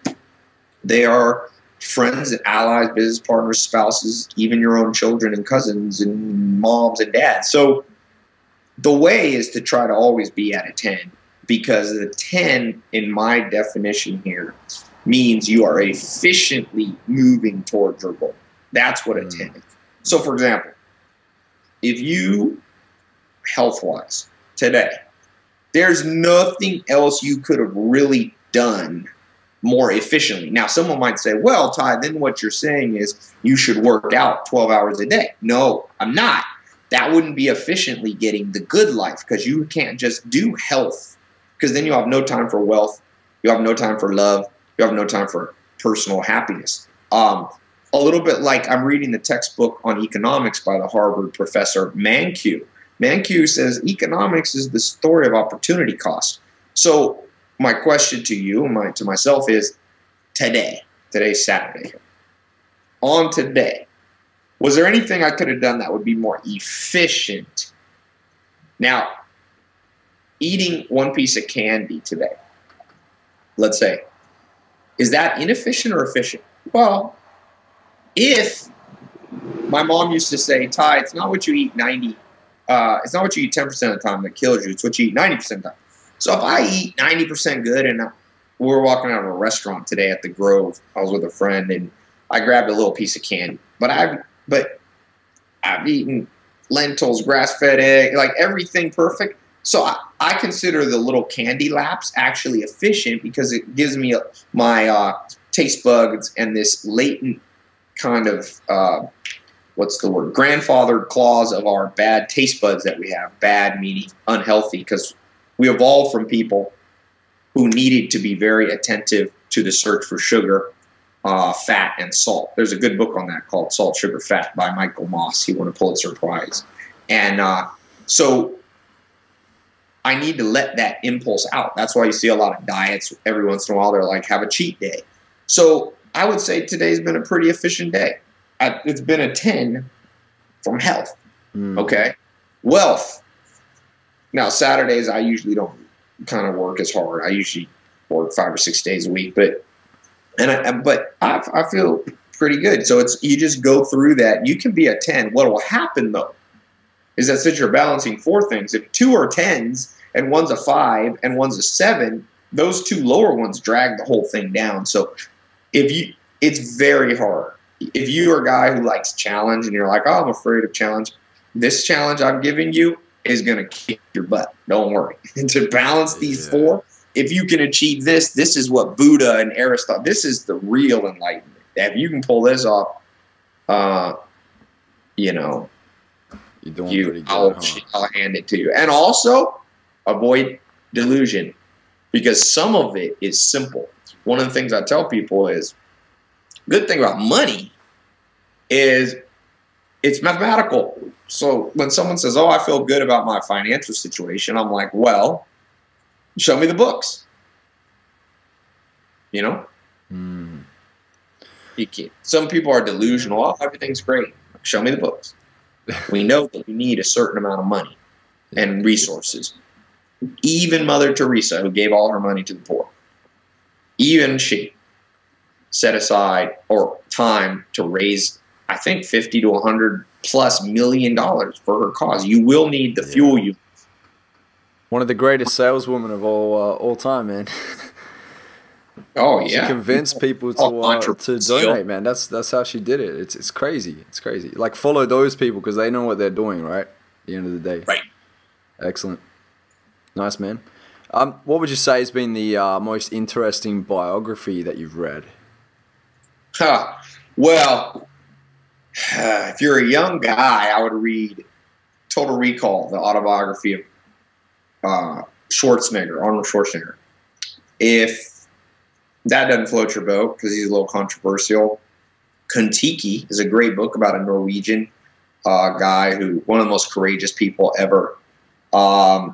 they are friends and allies, business partners, spouses, even your own children and cousins and moms and dads. So the way is to try to always be at a 10, because the 10, in my definition here, means you are efficiently moving towards your goal. That's what a 10 is. So, for example, if you, health-wise, today, there's nothing else you could have really done more efficiently. Now, someone might say, well, Ty, then what you're saying is you should work out 12 hours a day. No, I'm not. That wouldn't be efficiently getting the good life, because you can't just do health, because then you'll have no time for wealth. You'll have no time for love. You'll have no time for personal happiness. A little bit like I'm reading the textbook on economics by the Harvard professor Mankiw. Mankiw says economics is the story of opportunity cost. So my question to you, to myself is, today's Saturday, on today, was there anything I could have done that would be more efficient? Now, eating one piece of candy today, let's say, is that inefficient or efficient? Well, if my mom used to say, Ty, it's not what you eat 10% of the time that kills you. It's what you eat 90% of the time. So if I eat 90% good, and we were walking out of a restaurant today at the Grove, I was with a friend, and I grabbed a little piece of candy. But I've eaten lentils, grass-fed egg, like everything perfect. So I consider the little candy laps actually efficient, because it gives me my taste buds and this latent kind of, grandfathered clause of our bad taste buds that we have. Bad meaning unhealthy, because we evolved from people who needed to be very attentive to the search for sugar, fat, and salt. There's a good book on that called Salt, Sugar, Fat by Michael Moss. He won a Pulitzer Prize. And so I need to let that impulse out. That's why you see a lot of diets. Every once in a while, they're like, have a cheat day. So I would say today's been a pretty efficient day. It's been a 10 from health. Okay? Wealth. Now, Saturdays, I usually don't kind of work as hard. I usually work 5 or 6 days a week. But I feel pretty good. So you just go through that. You can be a 10. What will happen, though, is that since you're balancing 4 things, if 2 are 10s and one's a 5 and one's a 7, those 2 lower ones drag the whole thing down. So it's very hard. If you're a guy who likes challenge and you're like, oh, I'm afraid of challenge, this challenge I'm giving you is going to kick your butt. Don't worry. And to balance these 4, if you can achieve this is what Buddha and Aristotle, this is the real enlightenment. If you can pull this off, you're doing pretty good, I'll hand it to you. And also, avoid delusion, because some of it is simple. One of the things I tell people is, good thing about money is it's mathematical. So when someone says, oh, I feel good about my financial situation, I'm like, well, show me the books. Some people are delusional. Oh, everything's great. Show me the books. We know that you need a certain amount of money and resources. Even Mother Teresa, who gave all her money to the poor, even she set aside time to raise, I think, $50 to $100+ million for her cause. You will need the fuel. One of the greatest saleswomen of all time, man. Oh yeah, she convinced people to donate, man. That's how she did it. It's crazy. It's crazy. Like, follow those people because they know what they're doing, right? At the end of the day, right? Excellent, nice, man. What would you say has been the most interesting biography that you've read? Well, if you're a young guy, I would read Total Recall, the autobiography of Arnold Schwarzenegger. If that doesn't float your boat because he's a little controversial, Kon-Tiki is a great book about a Norwegian guy one of the most courageous people ever. I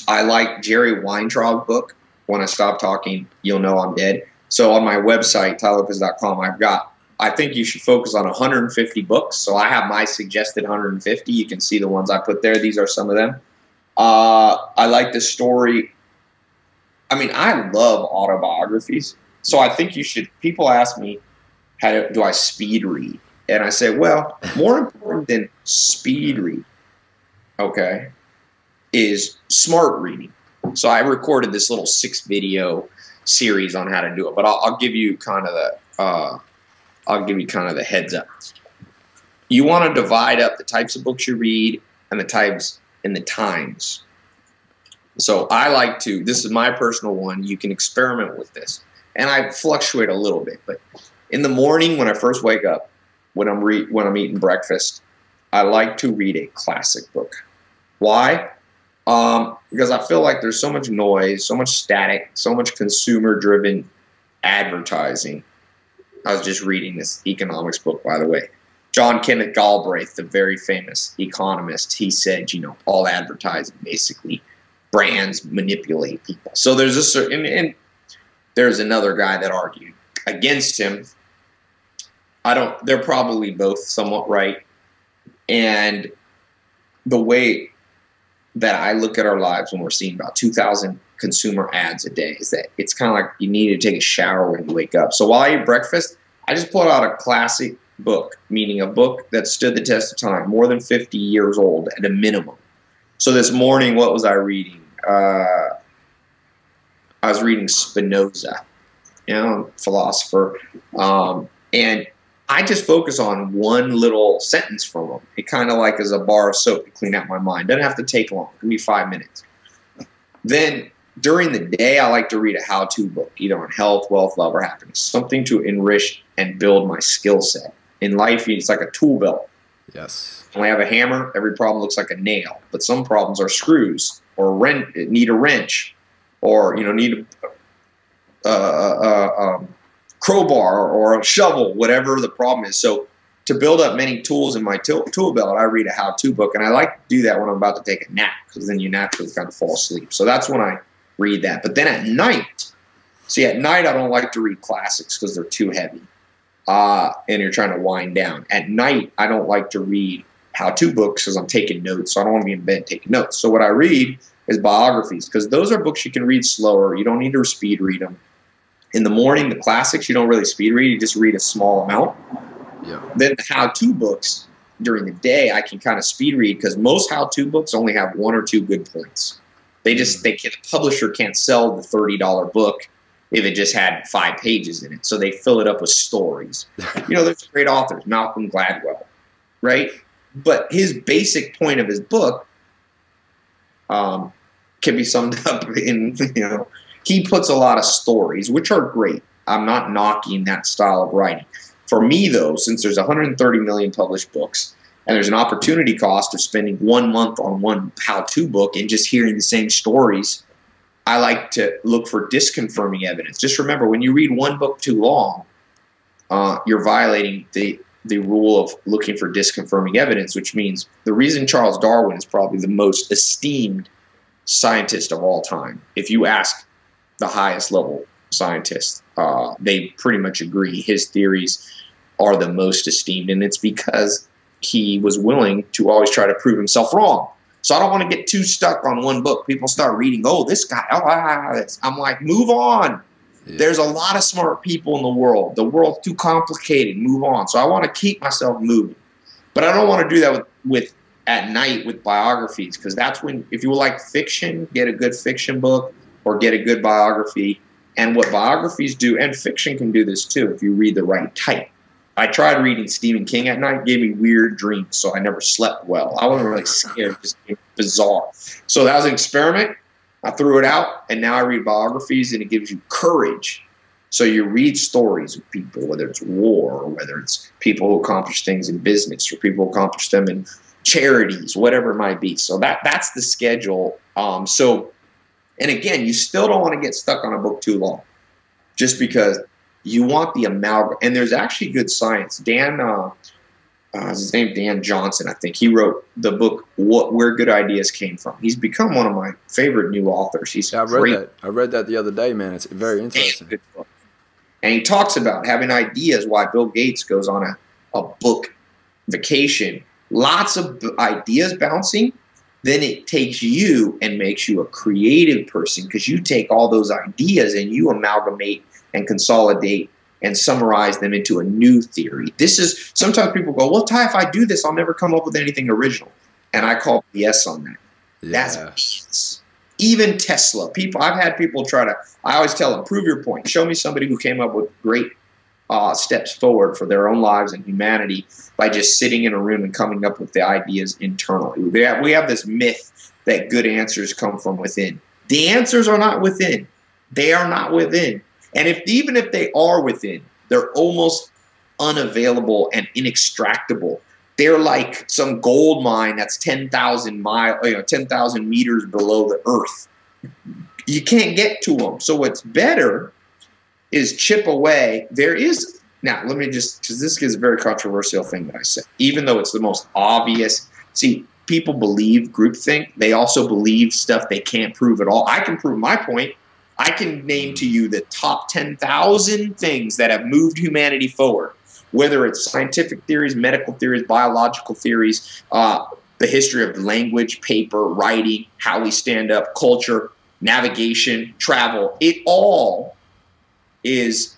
like Jerry Weintraub's book, when I stop talking, you'll know I'm dead. So on my website, tailopez.com, I think you should focus on 150 books. So I have my suggested 150. You can see the ones I put there. These are some of them. I like the story. I mean, I love autobiographies. So I think you should, people ask me, do I speed read? And I say, well, more important than speed read, okay, is smart reading. So I recorded this little 6-video series on how to do it, but I'll give you kind of the heads up. You want to divide up the types of books you read and the types and the times. So I like to, this is my personal one, you can experiment with this. And I fluctuate a little bit, but in the morning when I first wake up, when I'm eating breakfast, I like to read a classic book. Why? Because I feel like there's so much noise, so much static, so much consumer-driven advertising. I was just reading this economics book, by the way. John Kenneth Galbraith, the very famous economist, he said, you know, all advertising, basically, brands manipulate people. So there's a certain, and there's another guy that argued against him. They're probably both somewhat right. And the way that I look at our lives when we're seeing about 2,000 consumer ads a day is that it's kind of like you need to take a shower when you wake up. So while I eat breakfast, I just pull out a classic book, meaning a book that stood the test of time, more than 50 years old at a minimum. So this morning, what was I reading? I was reading Spinoza, you know, philosopher, and I just focus on one little sentence from him. It kind of like is a bar of soap to clean out my mind. Doesn't have to take long. It can be 5 minutes. Then during the day, I like to read a how-to book, either on health, wealth, love, or happiness. Something to enrich and build my skill set. In life, it's like a tool belt. Yes. When I have a hammer, every problem looks like a nail. But some problems are screws, or need a wrench, or need a crowbar or a shovel, whatever the problem is. So to build up many tools in my tool belt, I read a how-to book, and I like to do that when I'm about to take a nap, because then you naturally kind of fall asleep. So that's when I read that. But then at night, at night I don't like to read classics because they're too heavy, and you're trying to wind down. At night, I don't like to read how-to books because I'm taking notes, so I don't want to be in bed taking notes. So what I read is biographies, because those are books you can read slower. You don't need to speed read them. In the morning, the classics, you don't really speed read. You just read a small amount. Yeah. Then the how-to books, during the day, I can kind of speed read, because most how-to books only have 1 or 2 good points. The publisher can't sell the $30 book if it just had 5 pages in it. So they fill it up with stories. There's great authors, Malcolm Gladwell, right? But his basic point of his book can be summed up in, he puts a lot of stories, which are great. I'm not knocking that style of writing. For me, though, since there's 130 million published books, and there's an opportunity cost of spending 1 month on one how-to book and just hearing the same stories, I like to look for disconfirming evidence. Just remember, when you read one book too long, you're violating the rule of looking for disconfirming evidence, which means the reason Charles Darwin is probably the most esteemed scientist of all time. If you ask the highest level scientists, they pretty much agree his theories are the most esteemed, and it's because he was willing to always try to prove himself wrong. So I don't want to get too stuck on one book. People start reading, this guy, I'm like, move on. Yeah. There's a lot of smart people in the world. The world's too complicated. Move on. So I want to keep myself moving. But I don't want to do that with at night with biographies, because that's when, if you like fiction, get a good fiction book or get a good biography. And what biographies do, and fiction can do this too, if you read the right type. I tried reading Stephen King at night, gave me weird dreams, so I never slept well. I wasn't really scared, just bizarre. So that was an experiment. I threw it out, and now I read biographies, and it gives you courage. So you read stories of people, whether it's war, or whether it's people who accomplish things in business, or people who accomplish them in charities, whatever it might be. So that's the schedule. And again, you still don't want to get stuck on a book too long, just because you want the amalgam. And there's actually good science. Dan his name Dan Johnson, I think. He wrote the book Where Good Ideas Came From. He's become one of my favorite new authors. He's great. I read that the other day, man. It's very interesting. Good book. And he talks about having ideas, why Bill Gates goes on a book vacation. Lots of ideas bouncing. Then it takes you and makes you a creative person, because you take all those ideas and you amalgamate and consolidate and summarize them into a new theory. This is, sometimes people go, well, Tai, if I do this, I'll never come up with anything original. And I call BS on that. Yeah. That's BS. Even Tesla. I've had people I always tell them, prove your point. Show me somebody who came up with great steps forward for their own lives and humanity by just sitting in a room and coming up with the ideas internally. We have this myth that good answers come from within. The answers are not within. They are not within. And even if they are within, they're almost unavailable and inextractable. They're like some gold mine that's 10,000 meters below the earth. You can't get to them. So what's better is chip away. Now, let me just, because this is a very controversial thing that I said, even though it's the most obvious. See, people believe groupthink. They also believe stuff they can't prove at all. I can prove my point. I can name to you the top 10,000 things that have moved humanity forward, whether it's scientific theories, medical theories, biological theories, the history of language, paper, writing, how we stand up, culture, navigation, travel. It all is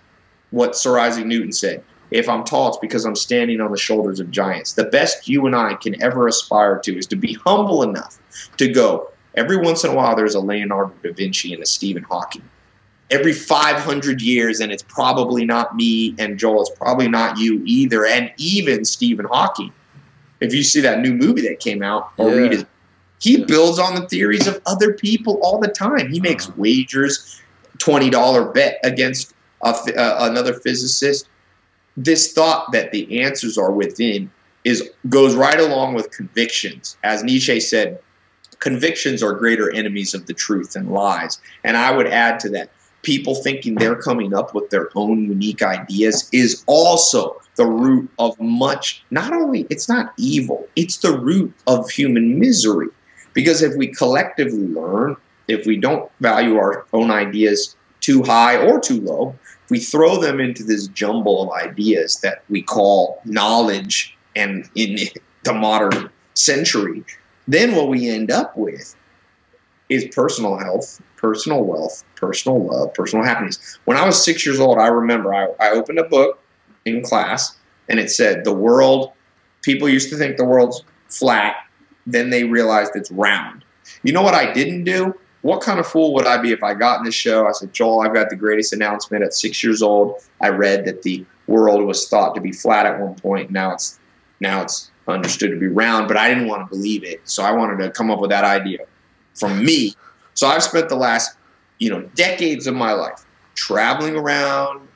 what Sir Isaac Newton said. If I'm tall, it's because I'm standing on the shoulders of giants. The best you and I can ever aspire to is to be humble enough to go, every once in a while there's a Leonardo da Vinci and a Stephen Hawking. Every 500 years, and it's probably not me and Joel, it's probably not you either, and even Stephen Hawking. If you see that new movie that came out, or read it, he builds on the theories of other people all the time. He makes wagers, $20 bet against another physicist. This thought that the answers are within goes right along with convictions. As Nietzsche said, convictions are greater enemies of the truth than lies. And I would add to that, people thinking they're coming up with their own unique ideas is also the root of much, not only, it's not evil, it's the root of human misery. Because if we collectively learn, if we don't value our own ideas too high or too low, if we throw them into this jumble of ideas that we call knowledge and in the modern century, then what we end up with is personal health, personal wealth, personal love, personal happiness. When I was 6 years old, I remember I opened a book in class and it said the world, people used to think the world's flat, then they realized it's round. You know what I didn't do? What kind of fool would I be if I got in this show? I said, Joel, I've got the greatest announcement. At 6 years old, I read that the world was thought to be flat at one point. Now it's understood to be round, but I didn't want to believe it. So I wanted to come up with that idea from me. So I've spent the last, decades of my life traveling around,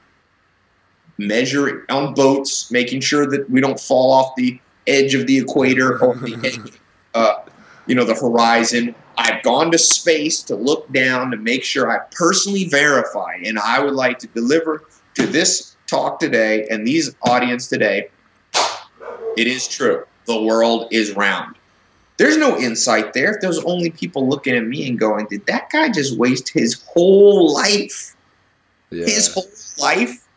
measuring on boats, making sure that we don't fall off the edge of the equator or the edge, the horizon. I've gone to space to look down to make sure I personally verify. And I would like to deliver to this talk today and these audience today, it is true. The world is round. There's no insight there. If there's only people looking at me and going, did that guy just waste his whole life? Yeah. His whole life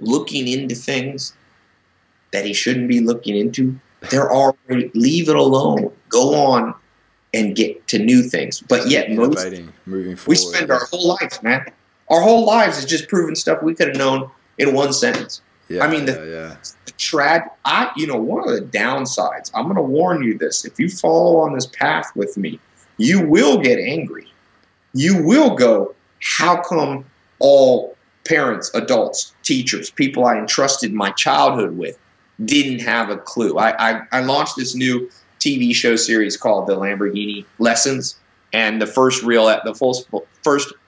looking into things that he shouldn't be looking into? They're already, leave it alone. Go on and get to new things. But yet, moving forward, we spend our whole lives, man. Our whole lives is just proving stuff we could have known in one sentence. Yeah, I mean, one of the downsides, I'm going to warn you this, if you follow on this path with me, you will get angry. You will go, how come all parents, adults, teachers, people I entrusted my childhood with didn't have a clue? I launched this new TV show series called The Lamborghini Lessons, and the first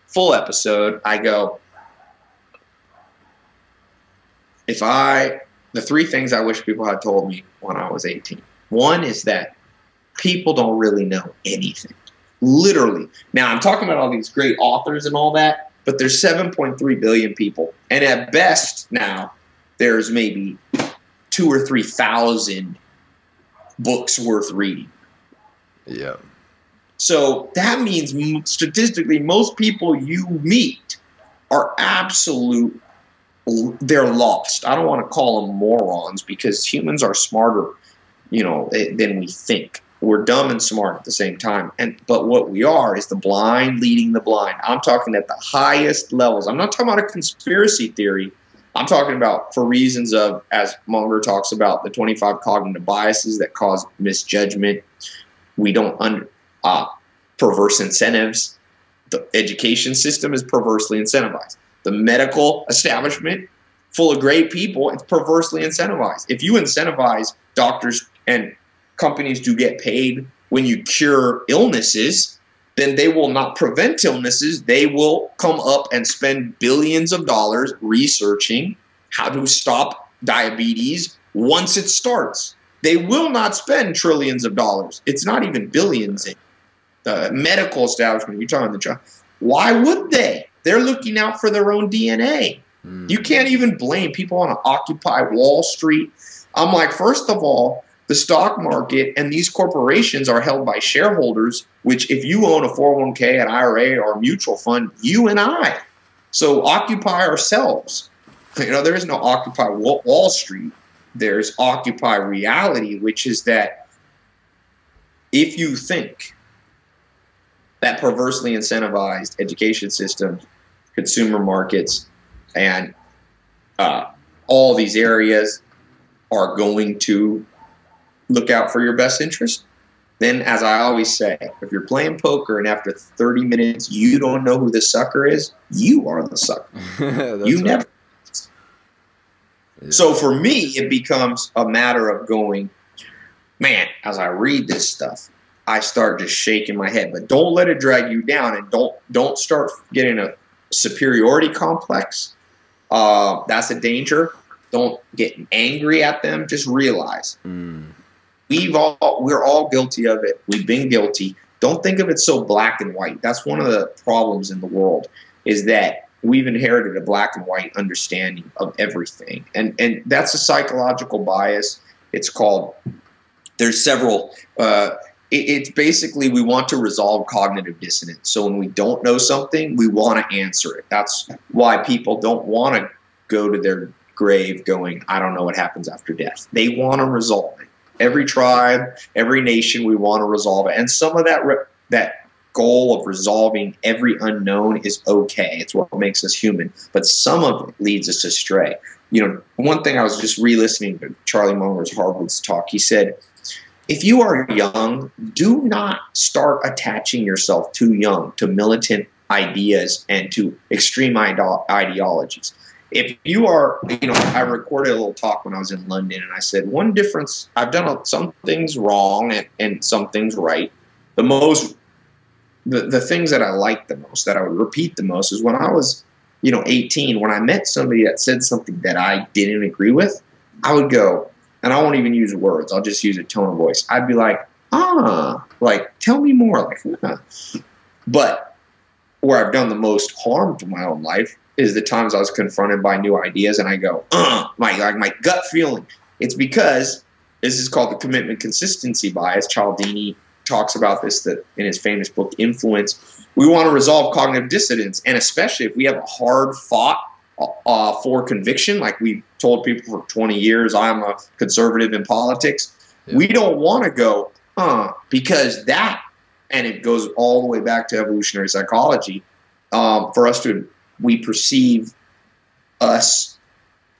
full episode, I go, the three things I wish people had told me when I was 18. One is that people don't really know anything. Literally. Now, I'm talking about all these great authors and all that, but there's 7.3 billion people. And at best now, there's maybe 2 2,000 or 3,000 books worth reading. Yeah. So that means statistically, most people you meet are they're lost. I don't want to call them morons because humans are smarter, than we think. We're dumb and smart at the same time. But what we are is the blind leading the blind. I'm talking at the highest levels. I'm not talking about a conspiracy theory. I'm talking about for reasons of, as Munger talks about, the 25 cognitive biases that cause misjudgment. We don't perverse incentives. The education system is perversely incentivized. The medical establishment, full of great people, it's perversely incentivized. If you incentivize doctors and companies to get paid when you cure illnesses, then they will not prevent illnesses. They will come up and spend billions of dollars researching how to stop diabetes once it starts. They will not spend trillions of dollars. It's not even billions. The medical establishment, you're talking the job. Why would they? They're looking out for their own DNA. You can't even blame people on Occupy Wall Street. I'm like, first of all, the stock market and these corporations are held by shareholders, which if you own a 401k, an IRA, or a mutual fund, you and I. So occupy ourselves. There is no Occupy Wall Street. There's Occupy reality, which is that if you think that perversely incentivized education systems, consumer markets, and all these areas are going to look out for your best interest, then, as I always say, if you're playing poker and after 30 minutes you don't know who the sucker is, you are the sucker. You never. Yeah. So for me, it becomes a matter of going, man, as I read this stuff, I start just shaking my head. But don't let it drag you down, and don't start getting a superiority complex. That's a danger. Don't get angry at them. Just realize we're all guilty of it. We've been guilty. Don't think of it so black and white. That's one of the problems in the world, is that we've inherited a black and white understanding of everything. And that's a psychological bias. It's called, there's several, it's basically we want to resolve cognitive dissonance. So when we don't know something, we want to answer it. That's why people don't want to go to their grave going, I don't know what happens after death. They want to resolve it. Every tribe, every nation, we want to resolve it. And some of that goal of resolving every unknown is okay. It's what makes us human. But some of it leads us astray. One thing, I was just re-listening to Charlie Munger's Harvard's talk. He said, if you are young, do not start attaching yourself too young to militant ideas and to extreme ideologies. If you are, I recorded a little talk when I was in London, and I said, one difference, I've done some things wrong and some things right. The things that I liked the most, that I would repeat the most, is when I was, 18, when I met somebody that said something that I didn't agree with, I would go, and I won't even use words, I'll just use a tone of voice. I'd be like, tell me more. But where I've done the most harm to my own life is the times I was confronted by new ideas and I go, my gut feeling. It's because this is called the commitment consistency bias. Cialdini talks about this in his famous book, Influence. We want to resolve cognitive dissonance, and especially if we have a hard fought for conviction, like we've told people for 20 years, I'm a conservative in politics. Yeah. We don't want to go, because that, and it goes all the way back to evolutionary psychology, we perceive us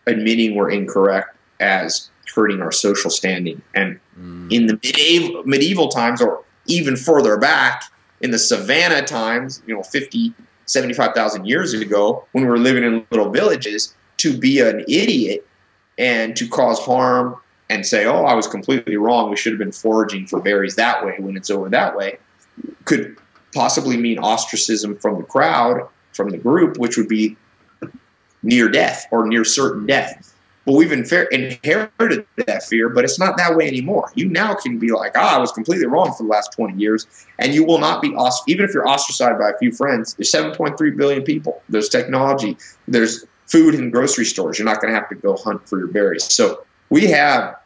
admitting we're incorrect as hurting our social standing. And in the medieval times, or even further back in the savannah times, 50, 75,000 years ago, when we were living in little villages, to be an idiot and to cause harm and say, oh, I was completely wrong, we should have been foraging for berries that way when it's over that way, could possibly mean ostracism from the crowd, from the group, which would be near death or near certain death. But we've inherited that fear, but it's not that way anymore. You now can be like, I was completely wrong for the last 20 years, and you will not be even if you're ostracized by a few friends. There's 7.3 billion people. There's technology. There's food in grocery stores. You're not going to have to go hunt for your berries. So We have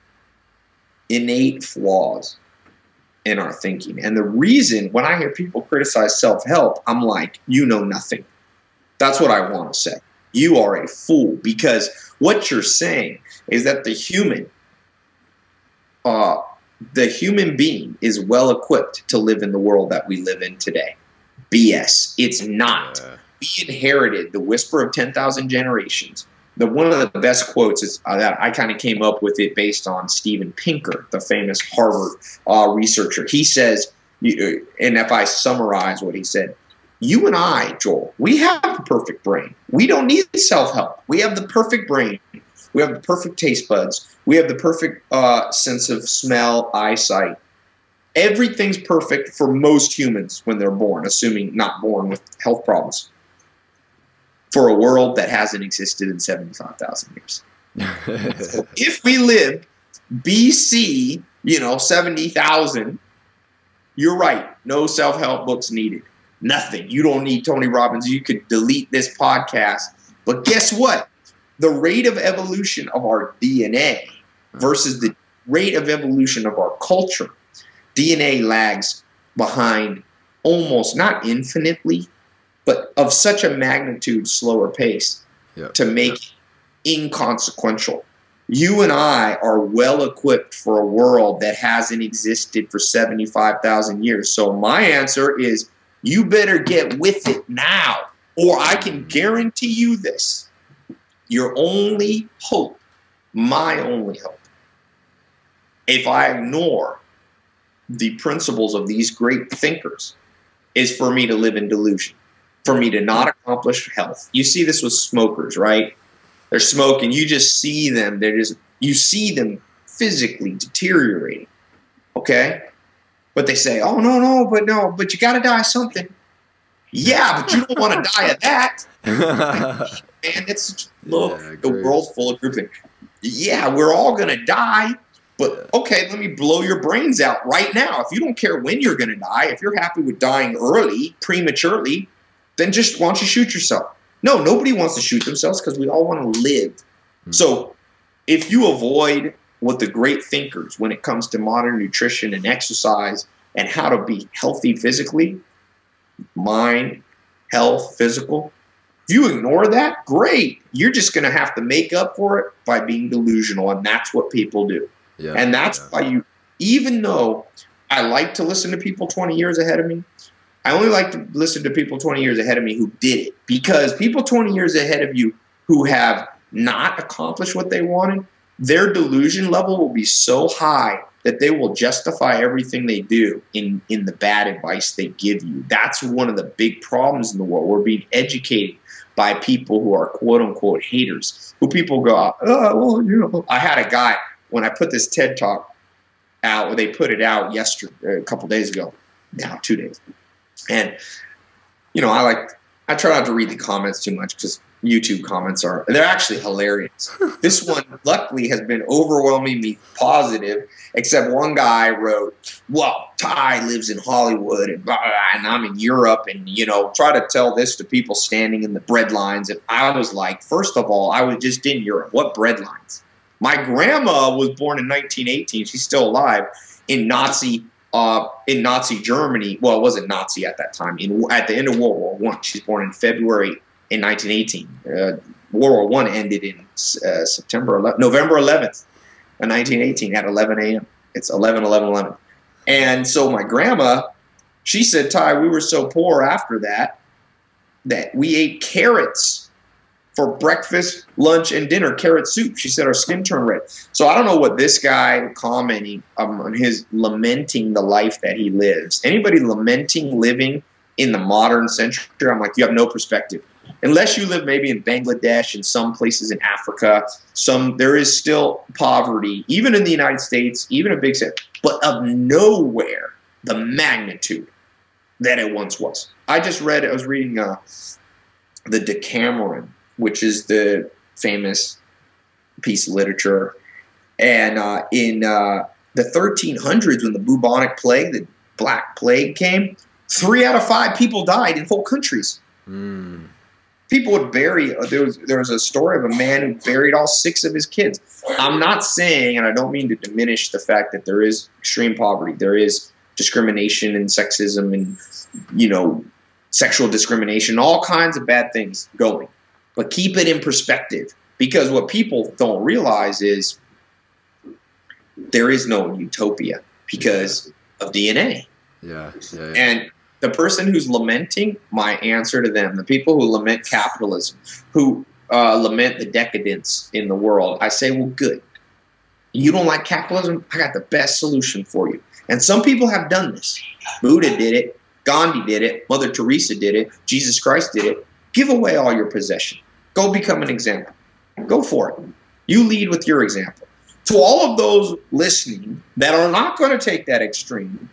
innate flaws in our thinking. And the reason when I hear people criticize self-help, I'm like, you know nothing. That's what I want to say. You are a fool, because what you're saying is that the human being is well equipped to live in the world that we live in today. BS. It's not. We inherited the whisper of 10,000 generations. One of the best quotes is that I kind of came up with it based on Steven Pinker, the famous Harvard researcher. He says, and if I summarize what he said, you and I, Joel, we have the perfect brain. We don't need self-help. We have the perfect brain. We have the perfect taste buds. We have the perfect sense of smell, eyesight. Everything's perfect for most humans when they're born, assuming not born with health problems, for a world that hasn't existed in 75,000 years. So if we lived BC, 70,000, you're right. No self-help books needed. Nothing. You don't need Tony Robbins. You could delete this podcast. But guess what? The rate of evolution of our DNA versus the rate of evolution of our culture, DNA lags behind almost, not infinitely, but of such a magnitude slower pace to make it inconsequential. You and I are well equipped for a world that hasn't existed for 75,000 years. So my answer is, you better get with it now, or I can guarantee you this. Your only hope, my only hope, if I ignore the principles of these great thinkers, is for me to live in delusion, for me to not accomplish health. You see this with smokers, right? They're smoking. You just see them. You see them physically deteriorating, okay? But they say, oh, no, but you got to die of something. Yeah, but you don't want to die of that. And the world's full of groupthink. Yeah, we're all going to die. But, okay, let me blow your brains out right now. If you don't care when you're going to die, if you're happy with dying early, prematurely, then just why don't you shoot yourself? No, nobody wants to shoot themselves because we all want to live. So if you avoid what the great thinkers when it comes to modern nutrition and exercise and how to be healthy physically, mind, health, physical, if you ignore that, great. You're just going to have to make up for it by being delusional, and that's what people do. Yeah, and that's why even though I like to listen to people 20 years ahead of me, I only like to listen to people 20 years ahead of me who did it, because people 20 years ahead of you who have not accomplished what they wanted, their delusion level will be so high that they will justify everything they do in the bad advice they give you. That's one of the big problems in the world. We're being educated by people who are quote-unquote haters, who people go, oh, well, I had a guy, when I put this TED Talk out, or they put it out yesterday, a couple days ago, now 2 days. And, I try not to read the comments too much because YouTube comments they're actually hilarious. This one, luckily, has been overwhelmingly positive, except one guy wrote, well, Tai lives in Hollywood and I'm in Europe, and, try to tell this to people standing in the bread lines. And I was like, first of all, I was just in Europe. What bread lines? My grandma was born in 1918. She's still alive in Nazi Germany. Well, it wasn't Nazi at that time. At the end of World War I, she's born in February in 1918. World War I ended in November 11th, 1918 at 11 a.m. It's 11/11/11. And so my grandma, she said, Tai, we were so poor after that we ate carrots for breakfast, lunch, and dinner, carrot soup. She said our skin turned red. So I don't know what this guy commenting on his lamenting the life that he lives. Anybody lamenting living in the modern century, I'm like, you have no perspective. Unless you live maybe in Bangladesh and some places in Africa, there is still poverty, even in the United States, even a big city, but of nowhere the magnitude that it once was. I was reading the Decameron, which is the famous piece of literature. And in the 1300s, when the bubonic plague, the Black Plague came, 3 out of 5 people died in whole countries. People would bury. There was a story of a man who buried all 6 of his kids. I'm not saying, and I don't mean to diminish the fact that there is extreme poverty, there is discrimination and sexism and, you know, sexual discrimination, all kinds of bad things going. But keep it in perspective, because what people don't realize is there is no utopia because of DNA. Yeah. And the person who's lamenting, my answer to them, the people who lament capitalism, who lament the decadence in the world, I say, well, good. You don't like capitalism? I got the best solution for you. And some people have done this. Buddha did it. Gandhi did it. Mother Teresa did it. Jesus Christ did it. Give away all your possession. Go become an example. Go for it. You lead with your example. To all of those listening that are not going to take that extreme,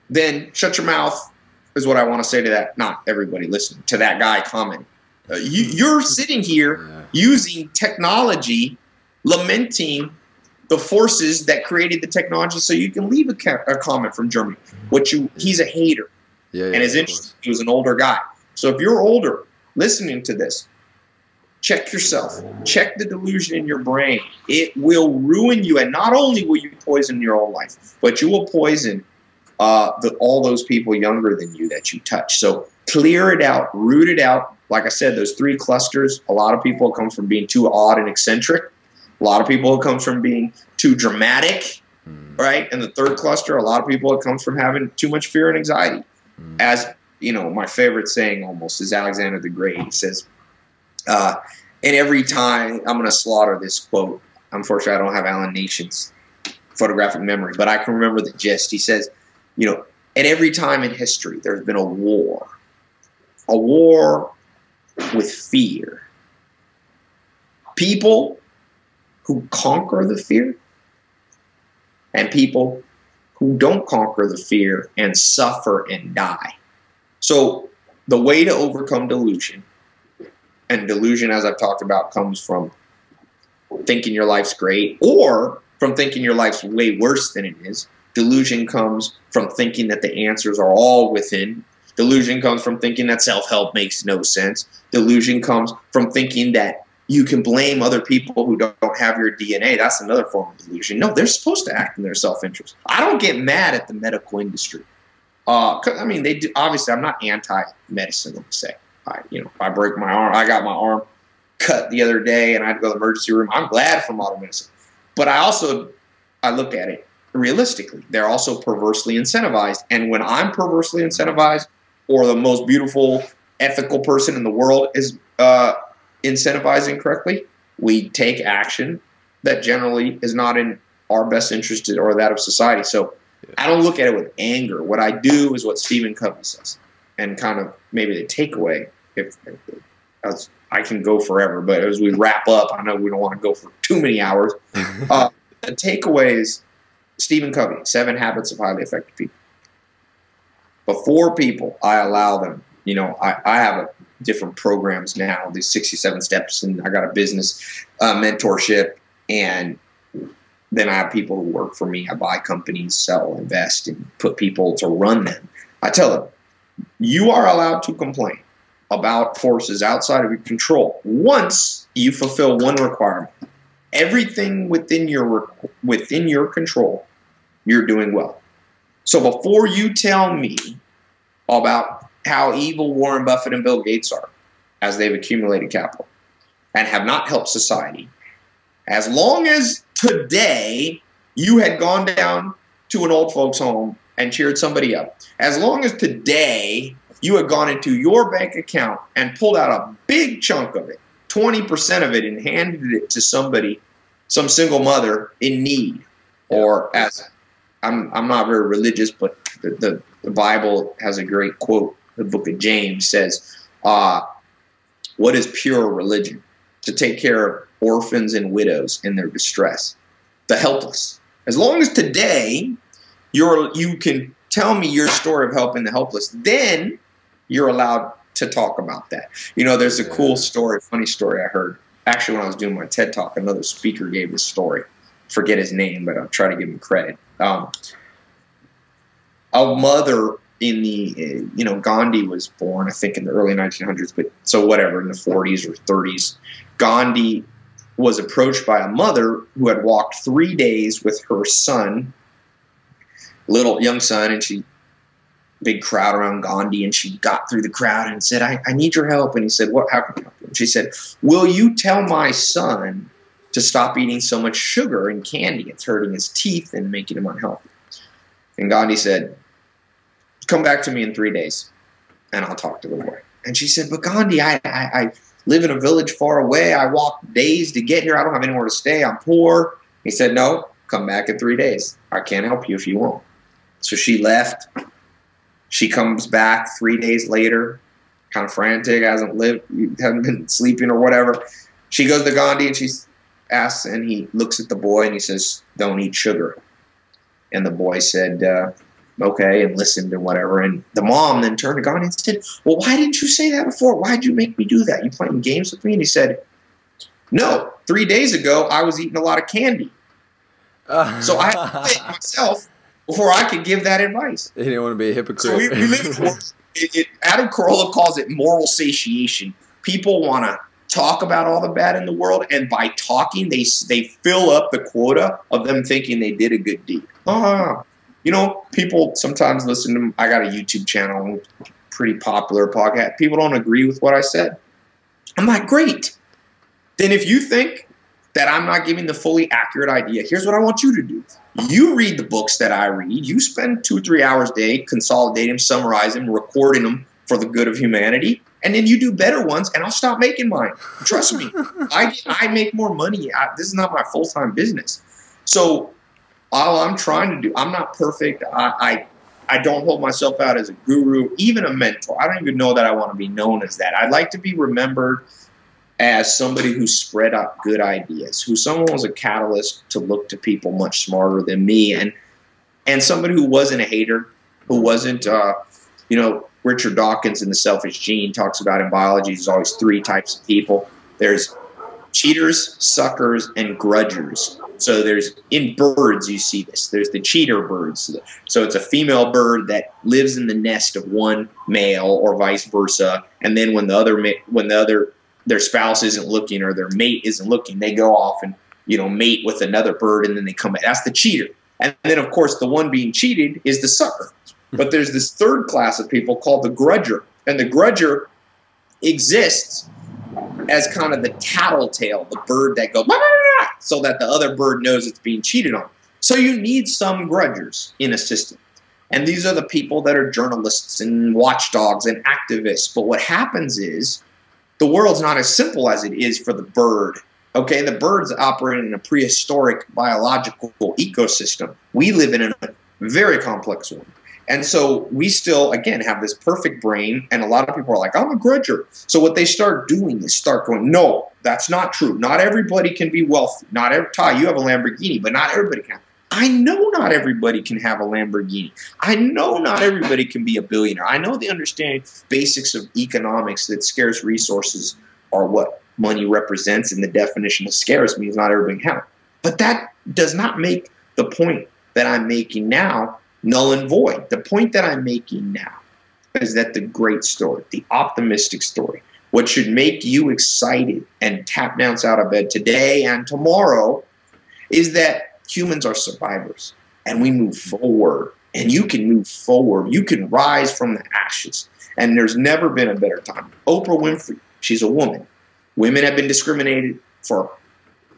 then shut your mouth is what I want to say to that. Not everybody listening, to that guy commenting. You're sitting here using technology, lamenting the forces that created the technology so you can leave a comment from Germany. He's a hater. And his interest, he was an older guy. So if you're older, listening to this, check yourself. Check the delusion in your brain. It will ruin you. And not only will you poison your own life, but you will poison all those people younger than you that you touch. So clear it out, root it out. Like I said, those 3 clusters, a lot of people, it comes from being too odd and eccentric. A lot of people, it comes from being too dramatic, right? And the 3rd cluster, a lot of people, it comes from having too much fear and anxiety. As, you know, my favorite saying almost is Alexander the Great. He says, and every time, I'm going to slaughter this quote. Unfortunately, I don't have Alan Nation's photographic memory, but I can remember the gist. He says, you know, at every time in history, there's been a war with fear. People who conquer the fear and people who don't conquer the fear and suffer and die. So the way to overcome delusion, and delusion, as I've talked about, comes from thinking your life's great or from thinking your life's way worse than it is. Delusion comes from thinking that the answers are all within. Delusion comes from thinking that self-help makes no sense. Delusion comes from thinking that you can blame other people who don't have your DNA. That's another form of delusion. No, they're supposed to act in their self-interest. I don't get mad at the medical industry. I mean, they do. Obviously, I'm not anti-medicine, let me say. I break my arm. I got my arm cut the other day, and I had to go to the emergency room. I'm glad for modern medicine. But I look at it realistically. They're also perversely incentivized. And when I'm perversely incentivized, or the most beautiful, ethical person in the world is incentivizing correctly, we take action that generally is not in our best interest or that of society. So I don't look at it with anger. What I do is what Stephen Covey says, and kind of maybe the takeaway, as I can go forever, but as we wrap up, I know we don't want to go for too many hours. The takeaway is Stephen Covey, 7 Habits of Highly Effective People. Before people, I allow them. You know, I have different programs now, these 67 steps, and I got a business mentorship, and then I have people who work for me. I buy companies, sell, invest, and put people to run them. I tell them, you are allowed to complain about forces outside of your control once you fulfill one requirement. Everything within your control, you're doing well. So before you tell me about how evil Warren Buffett and Bill Gates are, as they've accumulated capital and have not helped society, as long as today you had gone down to an old folks home and cheered somebody up, as long as today you had gone into your bank account and pulled out a big chunk of it, 20% of it, and handed it to somebody, some single mother in need, or as I'm not very religious, but the Bible has a great quote. The book of James says, what is pure religion? To take care of orphans and widows in their distress, the helpless. As long as today you can tell me your story of helping the helpless, then you're allowed to talk about that. You know, there's a cool story, funny story I heard. Actually, when I was doing my TED Talk, another speaker gave this story. Forget his name, but I'll try to give him credit. A mother in the, Gandhi was born, I think, in the early 1900s, but so whatever, in the 40s or 30s. Gandhi was approached by a mother who had walked 3 days with her son, little young son, and big crowd around Gandhi, and she got through the crowd and said, I need your help. And he said, what? How can I help you? And she said, will you tell my son to stop eating so much sugar and candy? It's hurting his teeth and making him unhealthy. And Gandhi said, come back to me in 3 days, and I'll talk to the boy. And she said, but Gandhi, I live in a village far away. I walk days to get here. I don't have anywhere to stay. I'm poor. He said, no, come back in 3 days. I can't help you if you won't. So she left. She comes back 3 days later, kind of frantic, hasn't been sleeping or whatever. She goes to Gandhi and she asks, and he looks at the boy and he says, don't eat sugar. And the boy said, okay, and listened and whatever. And the mom then turned to Gandhi and said, well, why didn't you say that before? Why did you make me do that? You playing games with me? And he said, no, 3 days ago I was eating a lot of candy. So I had to play it myself before I could give that advice. He didn't want to be a hypocrite. So we live in a world. Adam Carolla calls it moral satiation. People want to talk about all the bad in the world, and by talking, they fill up the quota of them thinking they did a good deed. People sometimes listen to, I got a YouTube channel, pretty popular podcast. People don't agree with what I said. I'm like, great. Then if you think that I'm not giving the fully accurate idea, here's what I want you to do. You read the books that I read. You spend 2 or 3 hours a day consolidating them, summarizing them, recording them for the good of humanity. And then you do better ones, and I'll stop making mine. Trust me. I make more money. This is not my full-time business. So all I'm trying to do, I'm not perfect. I don't hold myself out as a guru, even a mentor. I don't even know that I want to be known as that. I'd like to be remembered as somebody who spread out good ideas, who someone was a catalyst to look to people much smarter than me, and somebody who wasn't a hater, who wasn't, Richard Dawkins in The Selfish Gene talks about in biology, there's always 3 types of people. There's cheaters, suckers, and grudgers. So in birds, you see this. There's the cheater birds. So it's a female bird that lives in the nest of one male or vice versa. And then when their spouse isn't looking or their mate isn't looking, they go off and, mate with another bird, and then they come back. That's the cheater. And then, of course, the one being cheated is the sucker. But there's this third class of people called the grudger. And the grudger exists as kind of the tattletale, the bird that goes, bah, bah, bah, so that the other bird knows it's being cheated on. So you need some grudgers in a system. And these are the people that are journalists and watchdogs and activists. But what happens is the world's not as simple as it is for the bird. Okay, the bird's operating in a prehistoric biological ecosystem. We live in a very complex one. And so we still, again, have this perfect brain, and a lot of people are like, I'm a grudger. So what they start doing is start going, no, that's not true. Not everybody can be wealthy. Tai, you have a Lamborghini, but not everybody can. I know not everybody can have a Lamborghini. I know not everybody can be a billionaire. I know they understand basics of economics, that scarce resources are what money represents, and the definition of scarce means not everybody can have it. But that does not make the point that I'm making now null and void. The point that I'm making now is that the great story, the optimistic story, what should make you excited and tap dance out of bed today and tomorrow, is that humans are survivors, and we move forward, and you can move forward. You can rise from the ashes, and there's never been a better time. Oprah Winfrey, she's a woman. Women have been discriminated for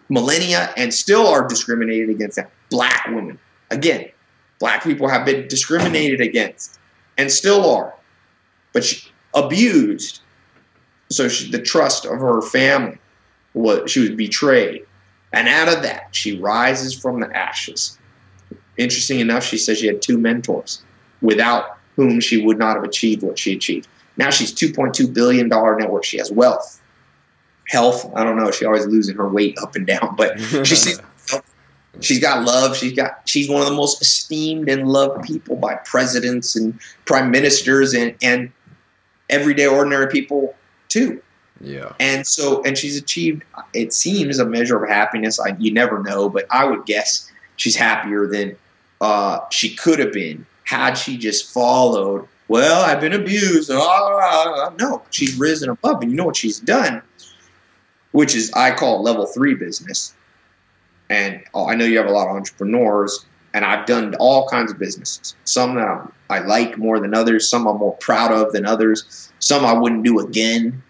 millennia and still are discriminated against. That. Black women, again, black people have been discriminated against and still are, but abused. So the trust of her family, she was betrayed. And out of that, she rises from the ashes. Interesting enough, she says she had 2 mentors, without whom she would not have achieved what she achieved. Now she's $2.2 billion net worth. She has wealth. Health, I don't know. She's always losing her weight up and down, but she's got love. She's one of the most esteemed and loved people by presidents and prime ministers and everyday ordinary people too. Yeah. And she's achieved, it seems, a measure of happiness. You never know, but I would guess she's happier than she could have been had she just followed, well, I've been abused. No, she's risen above. And you know what she's done, which is I call it level 3 business. And I know you have a lot of entrepreneurs, and I've done all kinds of businesses. Some that I like more than others. Some I'm more proud of than others. Some I wouldn't do again.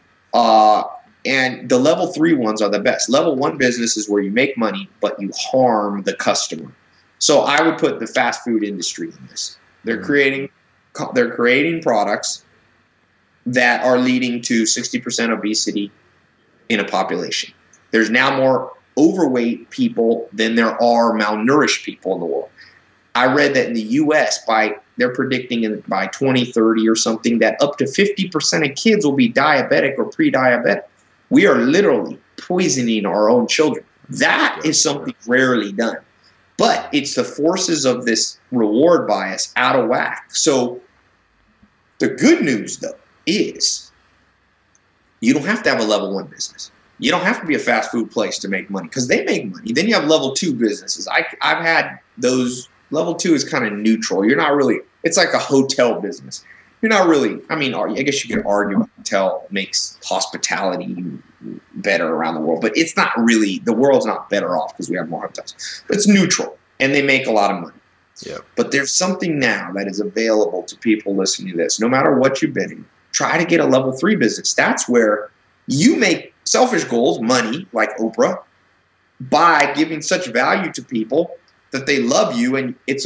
And the level 3 ones are the best. Level 1 business is where you make money, but you harm the customer. So I would put the fast food industry in this. They're creating products that are leading to 60% obesity in a population. There's now more overweight people than there are malnourished people in the world. I read that in the U.S. they're predicting by 2030 or something that up to 50% of kids will be diabetic or pre-diabetic. We are literally poisoning our own children. That is something rarely done. But it's the forces of this reward bias out of whack. So the good news, though, is you don't have to have a level 1 business. You don't have to be a fast food place to make money because they make money. Then you have level 2 businesses. I've had those. Level 2 is kind of neutral. You're not really – it's like a hotel business. You're not really – I mean, I guess you could argue a hotel makes hospitality better around the world, but it's not really – the world's not better off because we have more hotels. But it's neutral, and they make a lot of money. Yeah. But there's something now that is available to people listening to this. No matter what you've been in, try to get a level 3 business. That's where you make selfish goals, money, like Oprah, by giving such value to people that they love you. And it's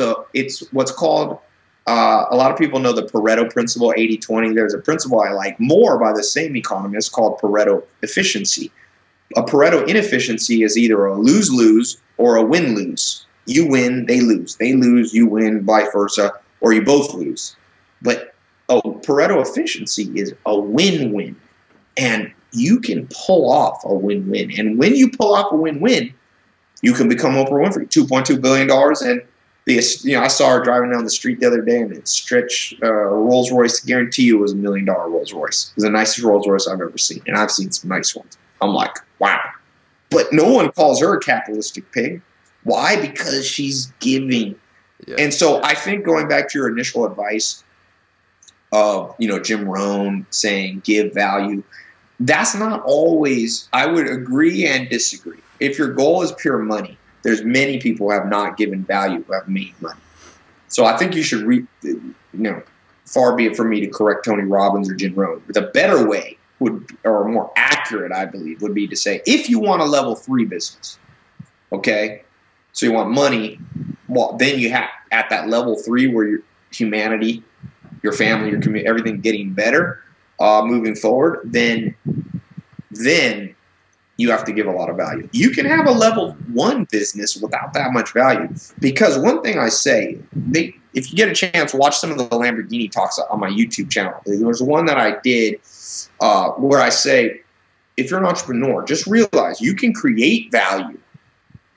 what's called a lot of people know the Pareto principle, 80-20. There's a principle I like more by the same economist called Pareto efficiency. A Pareto inefficiency is either a lose-lose or a win-lose. You win, they lose. They lose, you win, vice versa, or you both lose. But Pareto efficiency is a win-win. And you can pull off a win-win. And when you pull off a win-win, you can become Oprah Winfrey, $2.2 billion. And I saw her driving down the street the other day in a stretch Rolls Royce. I guarantee you it was $1 million Rolls Royce. It was the nicest Rolls Royce I've ever seen. And I've seen some nice ones. I'm like, wow. But no one calls her a capitalistic pig. Why? Because she's giving. Yeah. And so I think going back to your initial advice of, Jim Rohn saying give value, that's not always, I would agree and disagree. If your goal is pure money, there's many people who have not given value who have made money. So I think you should far be it from me to correct Tony Robbins or Jim Rohn. The better way or more accurate, I believe, would be to say, if you want a level 3 business, okay, so you want money, well, then you have at that level 3 where your humanity, your family, your community, everything getting better, moving forward, then you have to give a lot of value. You can have a level 1 business without that much value. Because one thing I say, if you get a chance, watch some of the Lamborghini talks on my YouTube channel. There was one that I did where I say, if you're an entrepreneur, just realize you can create value.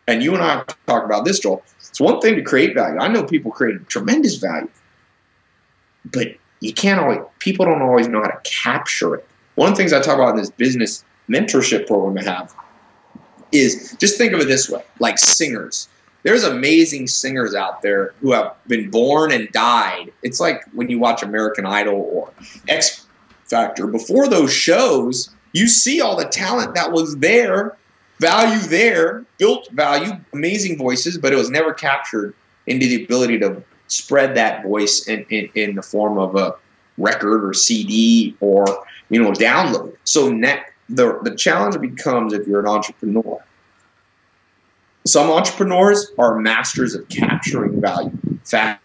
And you and I have talked about this, Joel. It's one thing to create value. I know people create tremendous value. But people don't always know how to capture it. One of the things I talk about in this business mentorship program I have is just think of it this way, like singers. There's amazing singers out there who have been born and died. It's like when you watch American Idol or X Factor. Before those shows, you see all the talent that was there, value there, built value, amazing voices, but it was never captured into the ability to spread that voice in the form of a record or CD or download. So the challenge becomes if you're an entrepreneur. Some entrepreneurs are masters of capturing value. Fast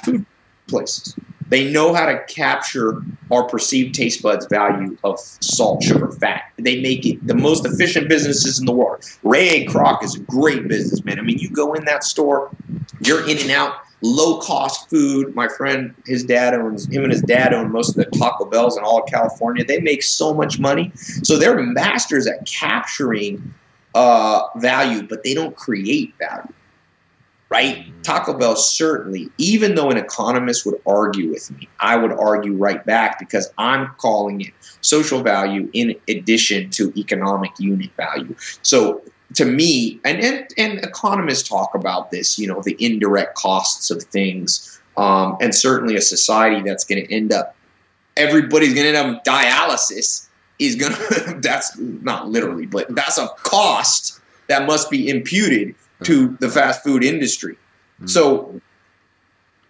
food places. They know how to capture our perceived taste buds value of salt, sugar, fat. They make it the most efficient businesses in the world. Ray Kroc is a great businessman. I mean, you go in that store, you're in and out, low-cost food. My friend, him and his dad own most of the Taco Bells in all of California. They make so much money. So they're masters at capturing value, but they don't create value. Right? Taco Bell certainly, even though an economist would argue with me, I would argue right back because I'm calling it social value in addition to economic unit value. So to me, and economists talk about this, you know, the indirect costs of things, and certainly a society that's going to end up, everybody's going to end up dialysis is going to, that's not literally, but that's a cost that must be imputed to the fast food industry. So,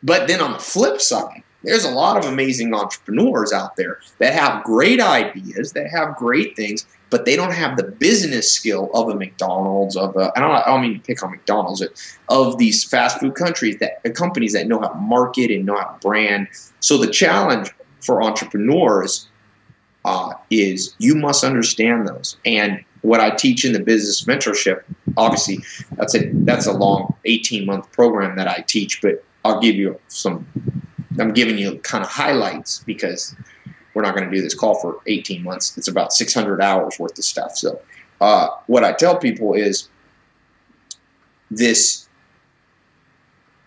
but then on the flip side, there's a lot of amazing entrepreneurs out there that have great ideas, that have great things, but they don't have the business skill of a McDonald's, I don't mean to pick on McDonald's, of these fast food companies that know how to market and know how to brand. So the challenge for entrepreneurs is you must understand those. And what I teach in the business mentorship, obviously, that's a long 18-month program that I teach, but I'll give you I'm giving you kind of highlights because we're not going to do this call for 18 months. It's about 600 hours worth of stuff. So what I tell people is this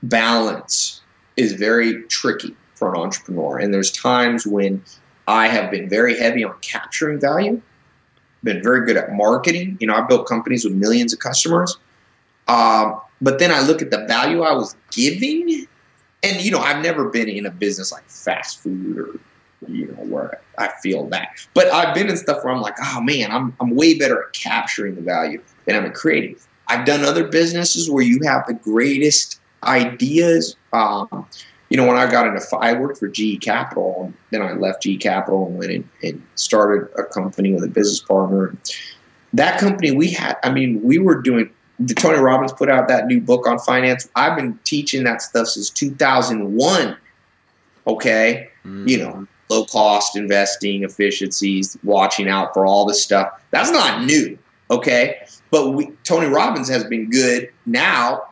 balance is very tricky for an entrepreneur. And there's times when I have been very heavy on capturing value, been very good at marketing. You know, I built companies with millions of customers. But then I look at the value I was giving, and, you know, I've never been in a business like fast food or, you know, where I feel that. But I've been in stuff where I'm like, oh, man, I'm way better at capturing the value than I'm at creating. I've done other businesses where you have the greatest ideas. You know, when I worked for GE Capital, and then I left GE Capital and went in and started a company with a business partner. That company we were doing, Tony Robbins put out that new book on finance. I've been teaching that stuff since 2001. Okay. You know, low cost investing, efficiencies, watching out for all this stuff. That's not new. Okay. But Tony Robbins has been good now,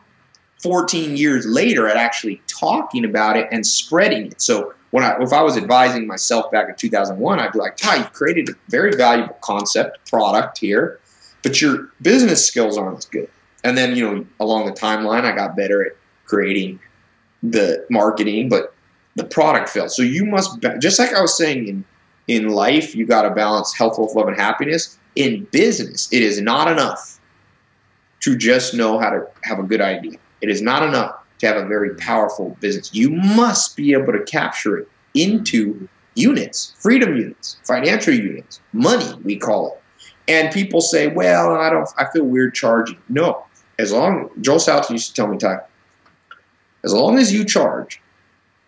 14 years later, at actually talking about it and spreading it. So if I was advising myself back in 2001, I'd be like, Tai, you've created a very valuable concept, product here, but your business skills aren't as good. And then, you know, along the timeline, I got better at creating the marketing, but the product failed. So you must, just like I was saying in life, you got to balance health, wealth, love, and happiness. In business, it is not enough to just know how to have a good idea. It is not enough to have a very powerful business. You must be able to capture it into units, freedom units, financial units, money, we call it. And people say, well, I feel weird charging. No, Joel Salatin used to tell me, Tai, as long as you charge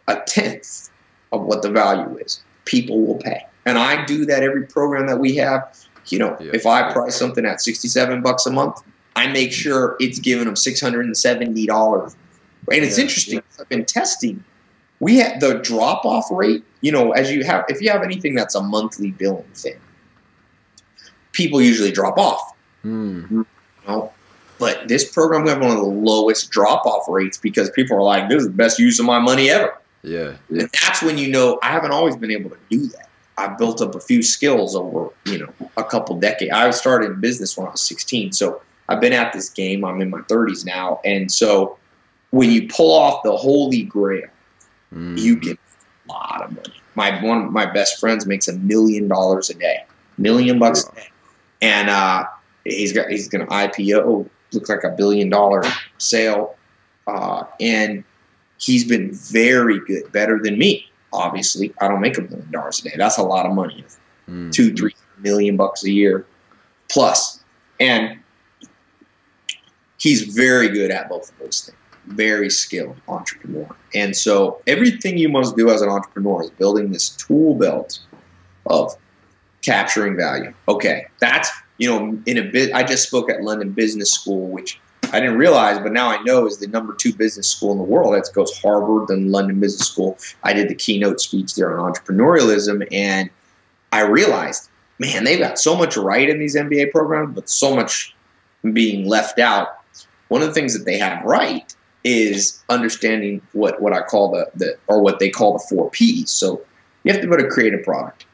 a tenth of what the value is, people will pay. And I do that every program that we have. You know, if I price something at $67 a month, I make sure it's giving them $670. And it's interesting. I've been testing. We have the drop-off rate, you know, if you have anything that's a monthly billing thing, people usually drop off. You know? But this program, we have one of the lowest drop-off rates because people are like, this is the best use of my money ever. Yeah. And that's when you know I haven't always been able to do that. I've built up a few skills over, you know, a couple decades. I started in business when I was 16, so I've been at this game. I'm in my 30s now. And so when you pull off the holy grail, you get a lot of money. One of my best friends makes $1 million a day, $1 million a day. And he's going to IPO, looks like $1 billion sale. And he's been very good, better than me. Obviously, I don't make $1 million a day. That's a lot of money. $2-3 million a year plus. And he's very good at both of those things. Very skilled entrepreneur. And so everything you must do as an entrepreneur is building this tool belt of capturing value. Okay, that's, you know, I just spoke at London Business School, which I didn't realize, but now I know is the #2 business school in the world. That goes Harvard and London Business School. I did the keynote speech there on entrepreneurialism, and I realized, man, they've got so much right in these MBA programs, but so much being left out. One of the things that they have right is understanding what I call what they call the 4 Ps. So you have to be able to create a product,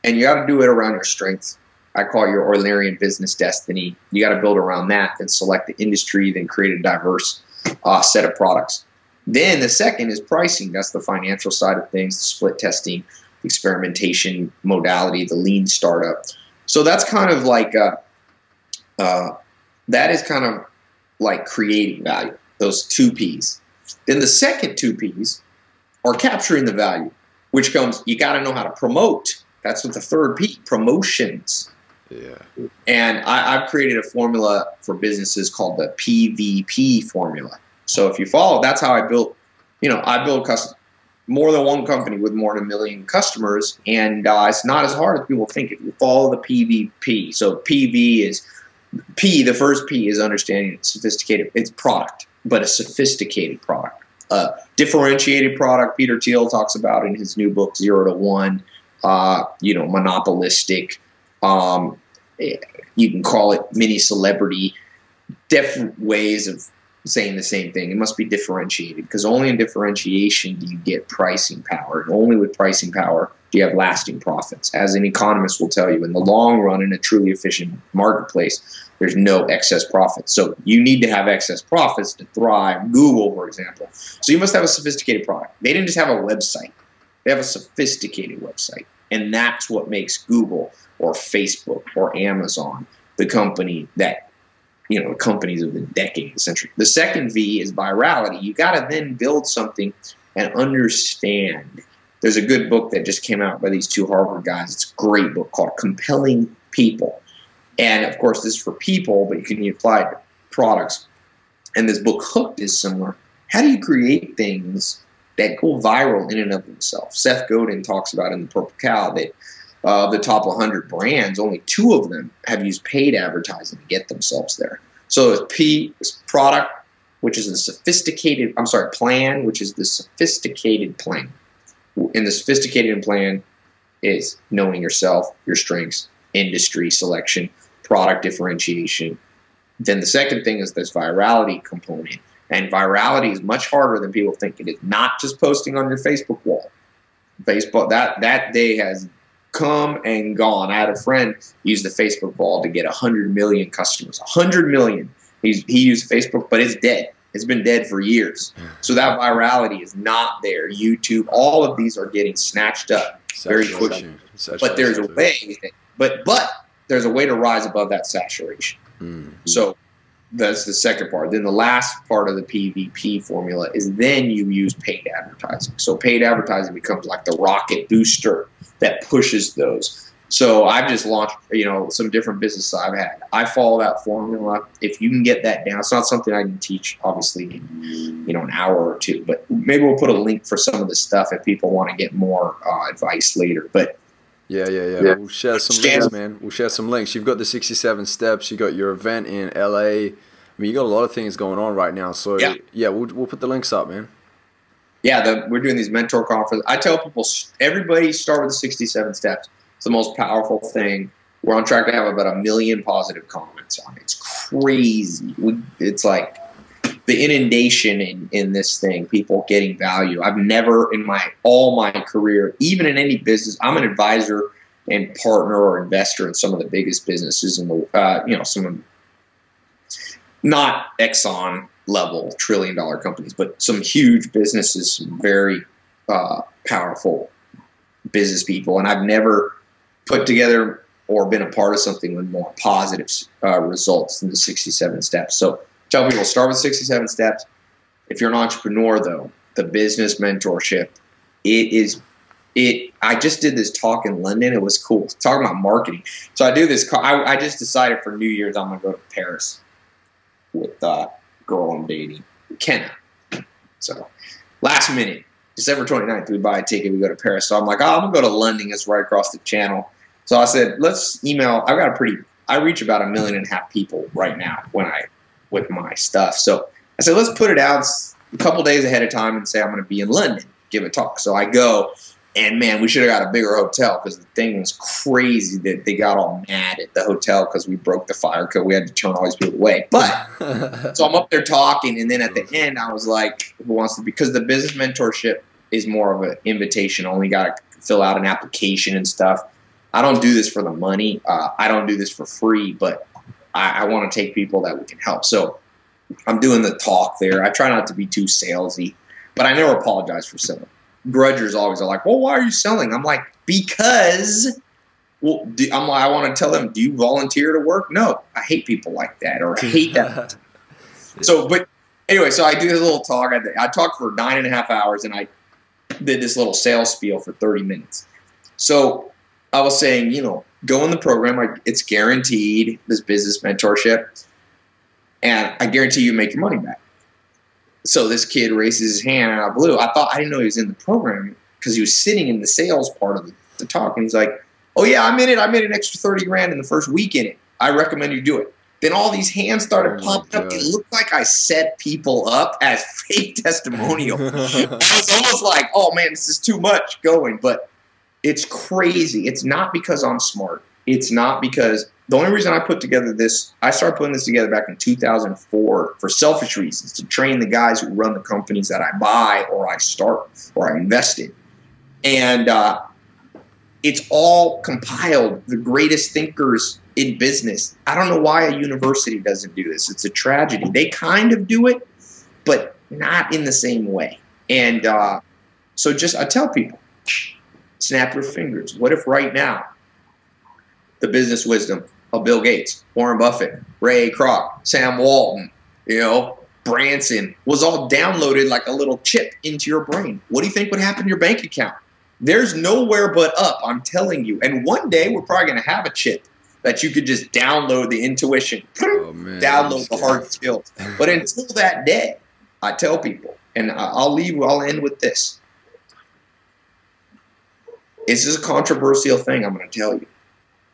and you got to do it around your strengths. I call it your Eulerian business destiny. You got to build around that, then select the industry, then create a diverse set of products. Then the second is pricing. That's the financial side of things, the split testing, experimentation modality, the lean startup. So that's kind of like That is kind of like creating value, those 2 P's. Then the second 2 P's are capturing the value, which comes, you got to know how to promote. That's what the third P, promotions. Yeah. And I've created a formula for businesses called the PVP formula. So if you follow, that's how I built, I build more than one company with more than 1 million customers. And it's not as hard as people think if you follow the PVP. So PV is the first P is understanding it's sophisticated. It's product, but a sophisticated product. Differentiated product, Peter Thiel talks about in his new book, 0 to 1, monopolistic. You can call it mini celebrity, different ways of saying the same thing. It must be differentiated, because only in differentiation do you get pricing power. And only with pricing power do you have lasting profits. As an economist will tell you, in the long run, in a truly efficient marketplace, there's no excess profits. So you need to have excess profits to thrive. Google, for example. So you must have a sophisticated product. They didn't just have a website. They have a sophisticated website. And that's what makes Google or Facebook or Amazon the company that, companies of the decade, the century. The second V is virality. You got to then build something and understand. There's a good book that just came out by these 2 Harvard guys. It's a great book called Compelling People. And, of course, this is for people, but you can apply it to products. And this book, Hooked, is similar. How do you create things that go viral in and of themselves? Seth Godin talks about in The Purple Cow that the top 100 brands, only 2 of them have used paid advertising to get themselves there. So P is product, which is the sophisticated, plan, which is the sophisticated plan. And the sophisticated plan is knowing yourself, your strengths, industry selection, product differentiation. Then the second thing is this virality component. And virality is much harder than people think. It is not just posting on your Facebook wall. Facebook, that day has come and gone. I had a friend use the Facebook wall to get 100 million customers. 100 million. He used Facebook, but it's dead. It's been dead for years. So that virality is not there. YouTube, all of these are getting snatched up very quickly. But there's a way. But there's a way to rise above that saturation. Mm-hmm. So that's the second part. Then the last part of the PVP formula is then you use paid advertising. So paid advertising becomes like the rocket booster that pushes those. So I've just launched, some different businesses I've had. I follow that formula. If you can get that down, it's not something I can teach, obviously, in, an hour or 2. But maybe we'll put a link for some of this stuff if people want to get more advice later. But yeah. We'll share some links, man. We'll share some links. You've got the 67 steps. You got your event in LA. I mean, you got a lot of things going on right now. So yeah, we'll put the links up, man. Yeah, we're doing these mentor conferences. I tell people, everybody start with the 67 steps. It's the most powerful thing. We're on track to have about 1 million positive comments on it. It's crazy. It's like the inundation in this thing, people getting value. I've never in all my career, even in any business, I'm an advisor and partner or investor in some of the biggest businesses in the, some of not Exxon level $1 trillion companies, but some huge businesses, some very powerful business people. And I've never put together or been a part of something with more positive results than the 67 steps. So tell people, start with 67 steps. If you're an entrepreneur, though, the business mentorship, I just did this talk in London. It was cool. Talking about marketing. So I do this. I just decided for New Year's I'm going to go to Paris with girl I'm dating, Kenna. So last minute, December 29th, we buy a ticket, we go to Paris. So I'm like, I'm going to go to London. It's right across the channel. So I said, let's email. I reach about 1.5 million people right now with my stuff. So I said, let's put it out a couple days ahead of time and say I'm going to be in London, give a talk. So I go, and man, we should have got a bigger hotel because the thing was crazy that they got all mad at the hotel because we broke the fire code. We had to turn all these people away. But so I'm up there talking, and then at the end, I was like, who wants to be? Because the business mentorship is more of an invitation. Only got to fill out an application and stuff. I don't do this for the money. I don't do this for free, but I want to take people that we can help. So I'm doing the talk there. I try not to be too salesy, but I never apologize for selling. Grudgers always are like, well, why are you selling? I'm like, because well, I'm like, I want to tell them, do you volunteer to work? No, I hate people like that, or I hate that. So, but anyway, so I do this little talk. I talked for 9.5 hours, and I did this little sales spiel for 30 minutes. So I was saying, go in the program. It's guaranteed, this business mentorship, and I guarantee you make your money back. So this kid raises his hand out of blue. I didn't know he was in the program because he was sitting in the sales part of the talk, and he's like, "Oh yeah, I'm in it. I made an extra 30 grand in the first week in it. I recommend you do it." Then all these hands started popping up. It looked like I set people up as fake testimonial. I was almost like, oh man, this is too much going. But it's crazy. It's not because I'm smart. It's not because the only reason I put together this, I started putting this together back in 2004 for selfish reasons, to train the guys who run the companies that I buy or I start or I invest in. And it's all compiled, the greatest thinkers in business. I don't know why a university doesn't do this. It's a tragedy. They kind of do it, but not in the same way. And so I tell people, snap your fingers. What if right now the business wisdom of Bill Gates, Warren Buffett, Ray Kroc, Sam Walton, Branson was all downloaded like a little chip into your brain? What do you think would happen to your bank account? There's nowhere but up, I'm telling you. And one day we're probably going to have a chip that you could just download the intuition, download the hard skills. But until that day, I tell people, and I'll end with this. This is a controversial thing I'm going to tell you.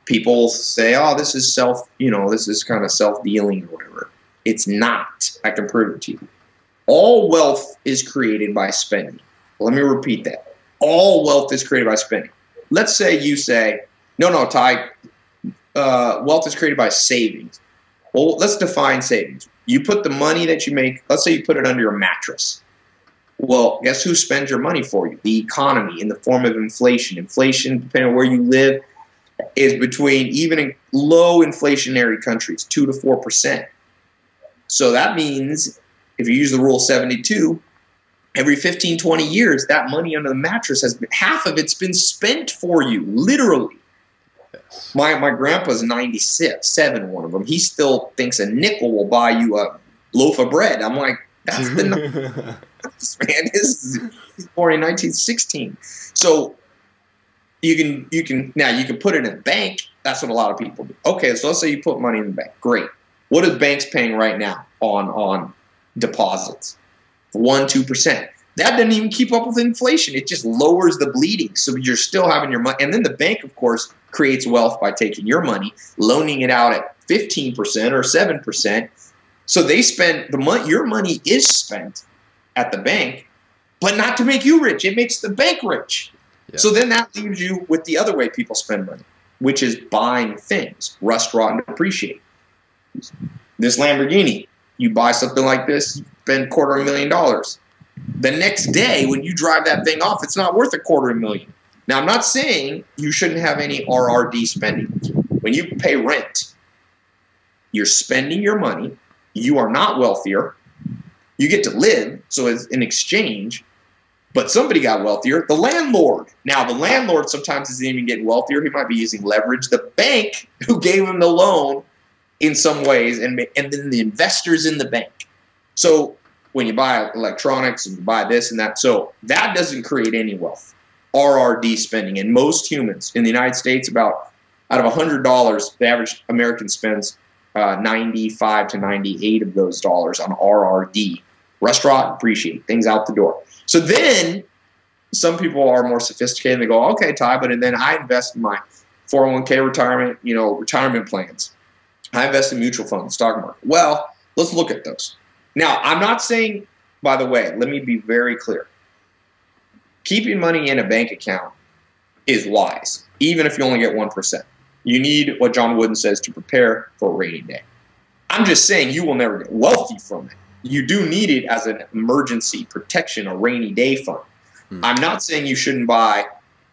People say, oh, this is this is kind of self-dealing or whatever. It's not. I can prove it to you. All wealth is created by spending. Let me repeat that. All wealth is created by spending. Let's say you say, no, Tai, wealth is created by savings. Well, let's define savings. You put the money that you make, let's say you put it under your mattress. Well, guess who spends your money for you? The economy, in the form of inflation. Inflation, depending on where you live, is between, even in low inflationary countries, 2 to 4%. So that means if you use the rule 72, every 15, 20 years, that money under the mattress half of it's been spent for you, literally. Yes. My grandpa's 97, one of them. He still thinks a nickel will buy you a loaf of bread. I'm like, that's the number. Man, he's born in 1916. So you can put it in a bank. That's what a lot of people do. Okay, so let's say you put money in the bank. Great. What are banks paying right now on deposits? 1-2%. That doesn't even keep up with inflation. It just lowers the bleeding. So you're still having your money. And then the bank, of course, creates wealth by taking your money, loaning it out at 15% or 7%. So they spend your money is spent at the bank, but not to make you rich. It makes the bank rich. Yeah. So then that leaves you with the other way people spend money, which is buying things, rust, rot, and depreciate. This Lamborghini, you buy something like this, you spend $250,000. The next day, when you drive that thing off, it's not worth $250,000. Now, I'm not saying you shouldn't have any RRD spending. When you pay rent, you're spending your money. You are not wealthier. You get to live, so it's an exchange. But somebody got wealthier, the landlord. Now, the landlord sometimes isn't even getting wealthier. He might be using leverage. The bank who gave him the loan in some ways, and then the investors in the bank. So when you buy electronics and you buy this and that, so that doesn't create any wealth. RRD spending. And most humans in the United States, out of $100, the average American spends 95 to 98 of those dollars on RRD. Restaurant, appreciate, things out the door. So then some people are more sophisticated and they go, okay, Tai, but then I invest in my 401k retirement plans. I invest in mutual funds, stock market. Well, let's look at those. Now, I'm not saying, by the way, let me be very clear. Keeping money in a bank account is wise, even if you only get 1%. You need what John Wooden says to prepare for a rainy day. I'm just saying you will never get wealthy from it. You do need it as an emergency protection, a rainy day fund. I'm not saying you shouldn't buy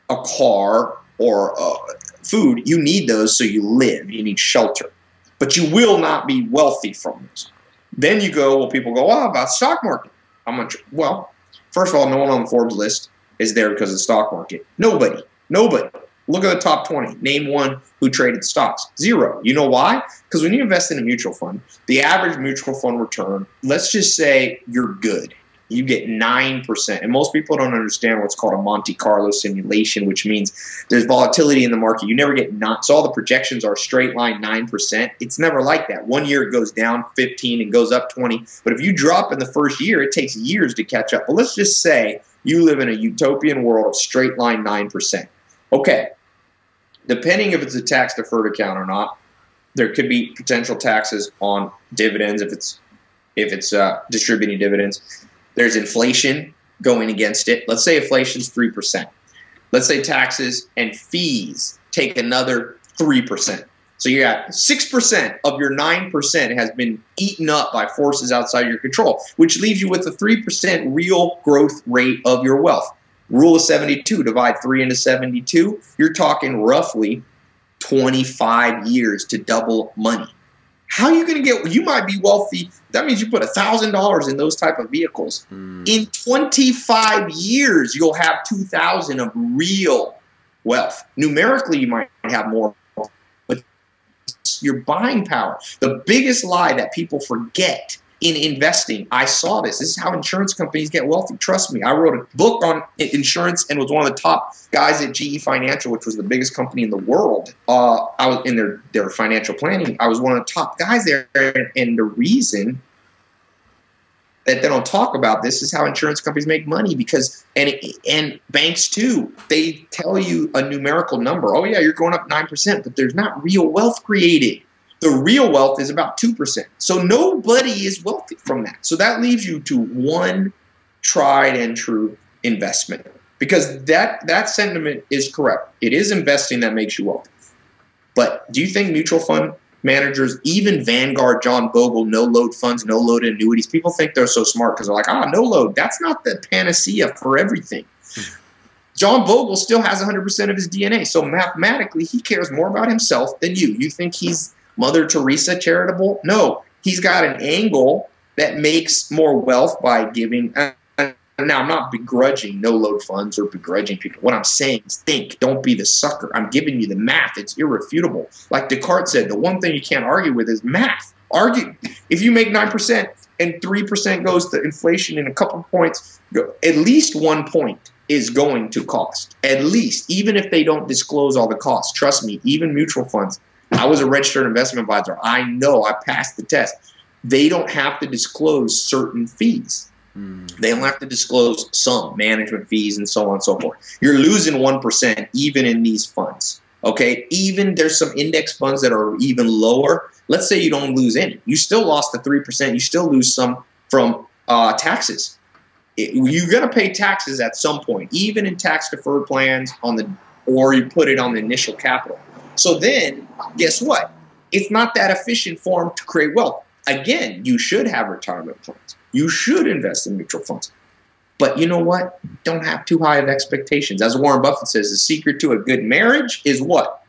a car or food. You need those so you live. You need shelter. But you will not be wealthy from those. Then you go, people go, oh, about stock market. Well, first of all, no one on the Forbes list is there because of the stock market. Nobody. Look at the top 20. Name one who traded stocks. 0. You know why? Because when you invest in a mutual fund, the average mutual fund return, let's just say you're good. You get 9%. And most people don't understand what's called a Monte Carlo simulation, which means there's volatility in the market. You never get so all the projections are straight line 9%. It's never like that. 1 year it goes down 15 and goes up 20. But if you drop in the first year, it takes years to catch up. But let's just say you live in a utopian world of straight line 9%. Okay. Depending if it's a tax deferred account or not, there could be potential taxes on dividends if it's distributing dividends. There's inflation going against it. Let's say inflation's 3%. Let's say taxes and fees take another 3%. So you got 6% of your 9% has been eaten up by forces outside your control, which leaves you with a 3% real growth rate of your wealth. Rule of 72, divide 3 into 72. You're talking roughly 25 years to double money. How are you going to get, you might be wealthy. That means you put $1,000 in those type of vehicles. In 25 years, you'll have $2,000 of real wealth. Numerically, you might have more, but your buying power. The biggest lie that people forget in investing, I saw this. This is how insurance companies get wealthy. Trust me. I wrote a book on insurance and was one of the top guys at GE Financial, which was the biggest company in the world. I was in their financial planning. I was one of the top guys there. And the reason that they don't talk about this is how insurance companies make money, because and banks too. They tell you a numerical number. Oh yeah, you're going up 9%, but there's not real wealth created. The real wealth is about 2%. So nobody is wealthy from that. So that leaves you to one tried and true investment, because that sentiment is correct. It is investing that makes you wealthy. But do you think mutual fund managers, even Vanguard, John Bogle, no-load funds, no-load annuities, people think they're so smart because they're like, no-load. That's not the panacea for everything. John Bogle still has 100% of his DNA. So mathematically, he cares more about himself than you. You think he's Mother Teresa charitable? No, he's got an angle that makes more wealth by giving. Now, I'm not begrudging no-load funds or begrudging people. What I'm saying is think. Don't be the sucker. I'm giving you the math. It's irrefutable. Like Descartes said, the one thing you can't argue with is math. Argue. If you make 9% and 3% goes to inflation in a couple of points, at least 1 point is going to cost. At least, even if they don't disclose all the costs. Trust me, even mutual funds. I was a registered investment advisor. I know. I passed the test. They don't have to disclose certain fees. They don't have to disclose some management fees and so on and so forth. You're losing 1% even in these funds. Okay? Even there's some index funds that are even lower. Let's say you don't lose any. You still lost the 3%. You still lose some from taxes. You're going to pay taxes at some point, even in tax-deferred plans or you put it on the initial capital. So then, guess what? It's not that efficient form to create wealth. Again, you should have retirement plans. You should invest in mutual funds. But you know what? Don't have too high of expectations. As Warren Buffett says, the secret to a good marriage is what?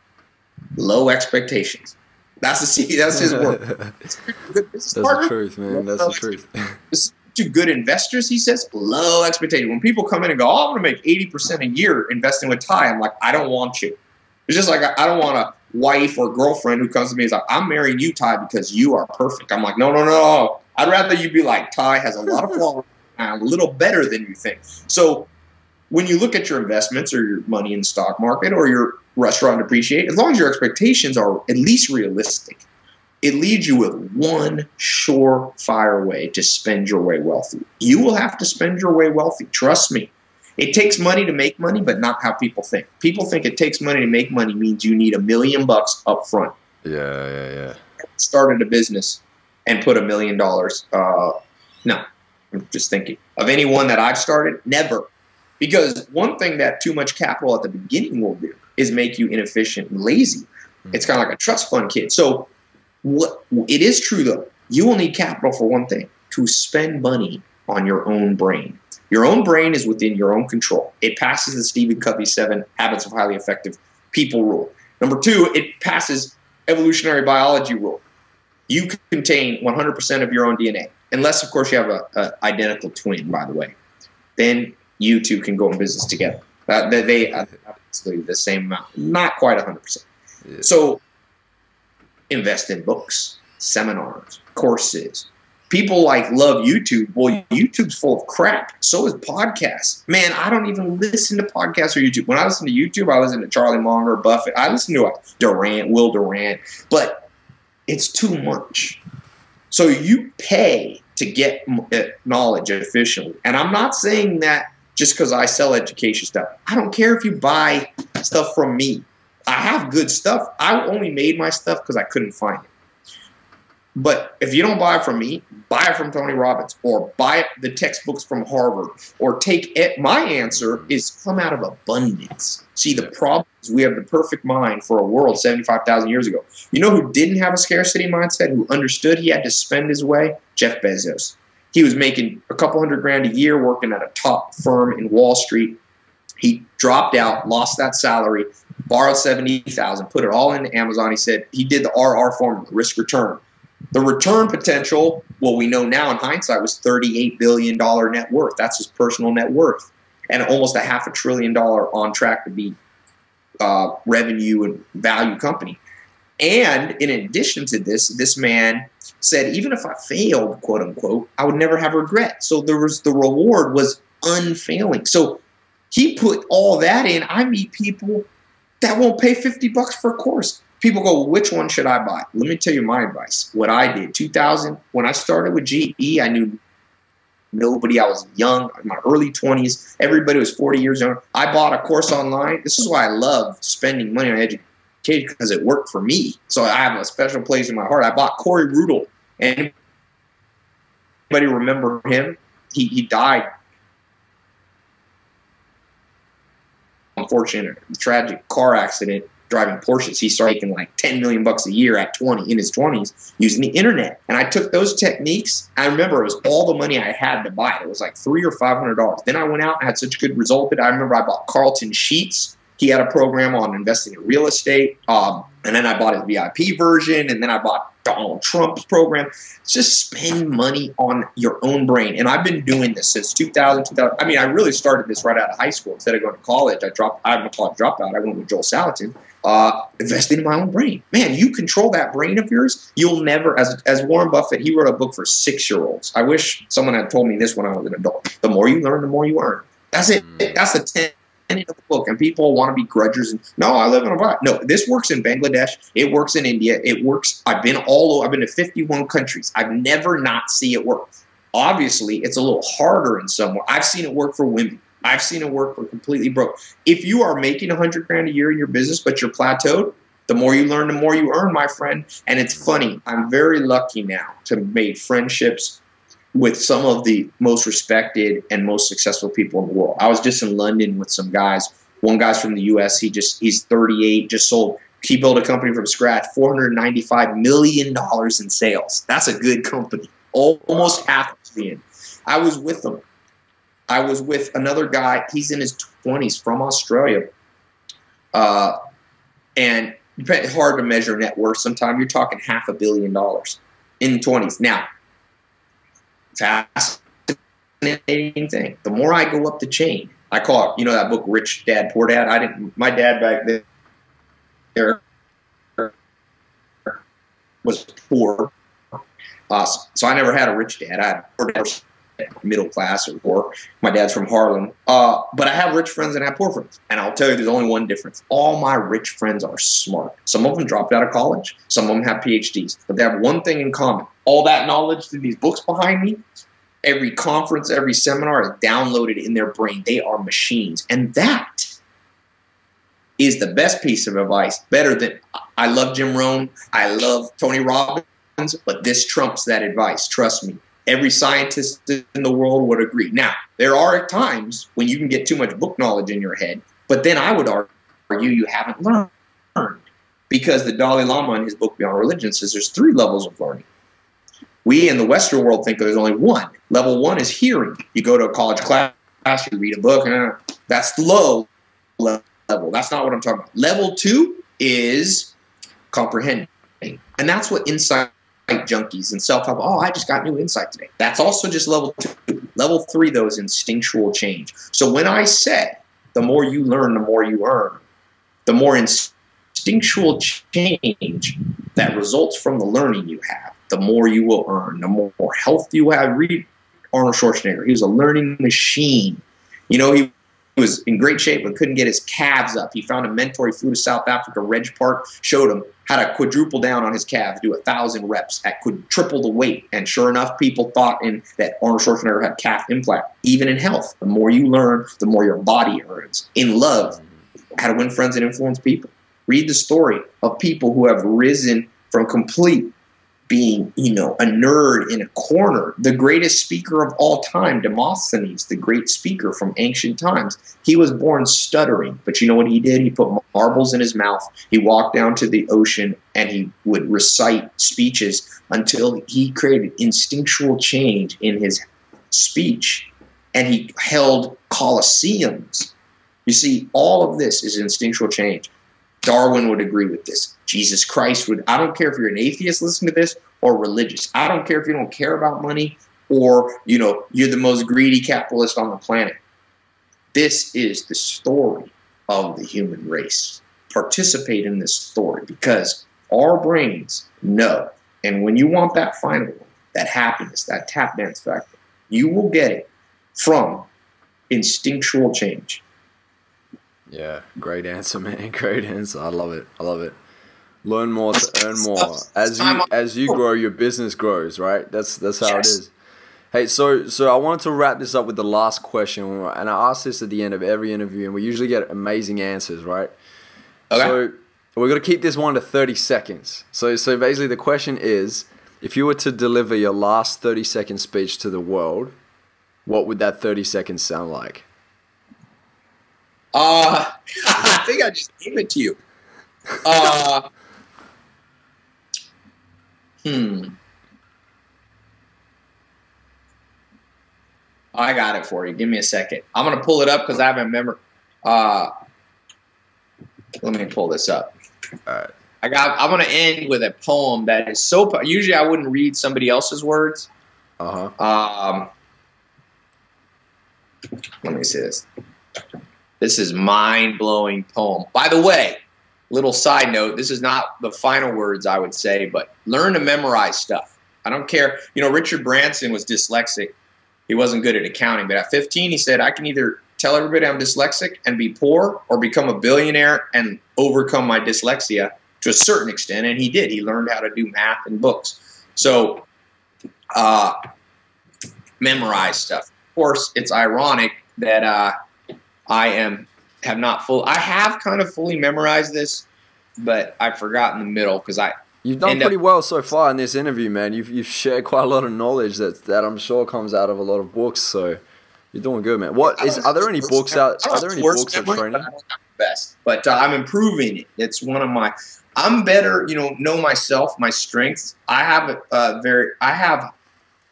Low expectations. That's the secret. That's his word. That's the truth, man. That's the truth. To good investors, he says, low expectations. When people come in and go, I'm going to make 80% a year investing with Tai, I'm like, I don't want you. It's just like I don't want a wife or girlfriend who comes to me and is like, I'm marrying you, Tai, because you are perfect. I'm like, no. I'd rather you be like, Tai has a lot of flaws and a little better than you think. So when you look at your investments or your money in the stock market or your restaurant depreciate, as long as your expectations are at least realistic, it leaves you with one surefire way to spend your way wealthy. You will have to spend your way wealthy. Trust me. It takes money to make money, but not how people think. People think it takes money to make money means you need $1 million up front. Yeah. Started a business and put $1 million. No, I'm just thinking. Of anyone that I've started, never. Because one thing that too much capital at the beginning will do is make you inefficient and lazy. It's kind of like a trust fund kid. So it is true, though. You will need capital for one thing, to spend money on your own brain. Your own brain is within your own control. It passes the Stephen Covey 7 Habits of Highly Effective People rule. Number 2, it passes evolutionary biology rule. You contain 100% of your own DNA, unless, of course, you have an identical twin, by the way. Then you two can go in business together. approximately the same amount, not quite 100%. Yeah. So invest in books, seminars, courses. People like love YouTube. Well, YouTube's full of crap. So is podcasts. Man, I don't even listen to podcasts or YouTube. When I listen to YouTube, I listen to Charlie Munger, Buffett. I listen to Will Durant. But it's too much. So you pay to get knowledge efficiently. And I'm not saying that just because I sell education stuff. I don't care if you buy stuff from me. I have good stuff. I only made my stuff because I couldn't find it. But if you don't buy it from me, buy it from Tony Robbins or buy the textbooks from Harvard or take it. My answer is come out of abundance. See, the problem is we have the perfect mind for a world 75,000 years ago. You know who didn't have a scarcity mindset, who understood he had to spend his way? Jeff Bezos. He was making a couple $100,000 a year working at a top firm in Wall Street. He dropped out, lost that salary, borrowed $70,000, put it all into Amazon. He said he did the RR formula, risk return. The return potential, well, we know now in hindsight, was $38 billion net worth. That's his personal net worth. And almost a $500 billion on track to be revenue and value company. And in addition to this, this man said, even if I failed, quote unquote, I would never have regret. So the reward was unfailing. So he put all that in. I meet people that won't pay $50 for a course. People go, which one should I buy? Let me tell you my advice. What I did, 2000, when I started with GE, I knew nobody. I was young, in my early 20s. Everybody was 40 years younger. I bought a course online. This is why I love spending money on education, because it worked for me. So I have a special place in my heart. I bought Corey Rudel. Anybody remember him? He died. Unfortunate, tragic car accident driving Porsches. He started making like $10 million a year at 20, in his 20s, using the internet. And I took those techniques. I remember it was all the money I had to buy it. It was like $300 or $500. Then I went out and had such a good result. I remember I bought Carlton Sheets. He had a program on investing in real estate. And then I bought his VIP version. And then I bought Donald Trump's program. Just spend money on your own brain. And I've been doing this since 2000. I mean, I really started this right out of high school. Instead of going to college, I'm a college dropout. I went with Joel Salatin. Investing in my own brain. Man, you control that brain of yours. You'll never, as Warren Buffett, he wrote a book for 6-year-olds. I wish someone had told me this when I was an adult. The more you learn, the more you earn. That's it. That's the 10 of the book. And people want to be grudgers. And no, I live in a vibe. No, this works in Bangladesh. It works in India. It works. I've been to 51 countries. I've never not seen it work. Obviously, it's a little harder in some way. I've seen it work for women. I've seen it work for completely broke. If you are making $100,000 a year in your business, but you're plateaued, the more you learn, the more you earn, my friend. And it's funny. I'm very lucky now to have made friendships with some of the most respected and most successful people in the world. I was just in London with some guys. One guy's from the U.S. He's 38, just sold. He built a company from scratch, $495 million in sales. That's a good company. Almost half a billion. I was with him. I was with another guy. He's in his 20s from Australia. And it's hard to measure net worth. Sometimes you're talking $500 million in 20s. Now, fascinating thing. The more I go up the chain, I call it, you know that book, Rich Dad, Poor Dad? My dad back there was poor. So I never had a rich dad. I had a poor dad, middle class or poor. My dad's from Harlem. But I have rich friends and I have poor friends. And I'll tell you, there's only one difference. All my rich friends are smart. Some of them dropped out of college. Some of them have PhDs. But they have one thing in common. All that knowledge through these books behind me, every conference, every seminar is downloaded in their brain. They are machines. And that is the best piece of advice. Better than, I love Jim Rohn. I love Tony Robbins. But this trumps that advice. Trust me. Every scientist in the world would agree. Now, there are times when you can get too much book knowledge in your head, but then I would argue you haven't learned. Because the Dalai Lama in his book Beyond Religion says there's 3 levels of learning. We in the Western world think there's only one. Level 1 is hearing. You go to a college class, you read a book, that's low level. That's not what I'm talking about. Level 2 is comprehending. And that's what insight junkies and self-help. Oh, I just got new insight today. That's also just level 2. Level 3, though, is instinctual change. So when I say the more you learn, the more you earn, the more instinctual change that results from the learning you have, the more you will earn, the more health you have. Read Arnold Schwarzenegger. He was a learning machine. You know, he was in great shape but couldn't get his calves up. He found a mentor. He flew to South Africa. Reg Park showed him how to quadruple down on his calves, do 1,000 reps at triple the weight. And sure enough, people thought that Arnold Schwarzenegger had calf implant. Even in health, the more you learn, the more your body earns. In love, how to win friends and influence people. Read the story of people who have risen from complete being, a nerd in a corner. The greatest speaker of all time, Demosthenes, the great speaker from ancient times, he was born stuttering. But you know what he did? He put marbles in his mouth. He walked down to the ocean and he would recite speeches until he created instinctual change in his speech. And he held coliseums. You see, all of this is instinctual change. Darwin would agree with this. Jesus Christ would. I don't care if you're an atheist listening to this or religious. I don't care if you don't care about money or, you're the most greedy capitalist on the planet. This is the story of the human race. Participate in this story because our brains know. And when you want that final one, that happiness, that tap dance factor, you will get it from instinctual change. Yeah, great answer, man. Great answer. I love it. I love it. Learn more to earn more. As you grow, your business grows, right? That's how it is. Hey, so I wanted to wrap this up with the last question, and I ask this at the end of every interview, and we usually get amazing answers, right? Okay. So we're gonna keep this one to 30 seconds. So basically, the question is, if you were to deliver your last 30-second speech to the world, what would that 30 seconds sound like? I think I just gave it to you. I got it for you. Give me a second. I'm going to pull it up because I haven't remembered. Let me pull this up. All right. I'm going to end with a poem that is so. Usually, I wouldn't read somebody else's words. Let me see this. This is mind-blowing poem. By the way, little side note, this is not the final words I would say, but learn to memorize stuff. I don't care. Richard Branson was dyslexic. He wasn't good at accounting, but at 15 he said, I can either tell everybody I'm dyslexic and be poor or become a billionaire and overcome my dyslexia to a certain extent, and he did. He learned how to do math and books. So memorize stuff. Of course, it's ironic that I have kind of fully memorized this, but I forgot in the middle because You've done pretty well so far in this interview, man. You've shared quite a lot of knowledge that I'm sure comes out of a lot of books. So you're doing good, man. Are there any books out? Are there any books of training? I don't have the best, but I'm improving it. It's one of my. I'm better. Know myself, my strengths. I have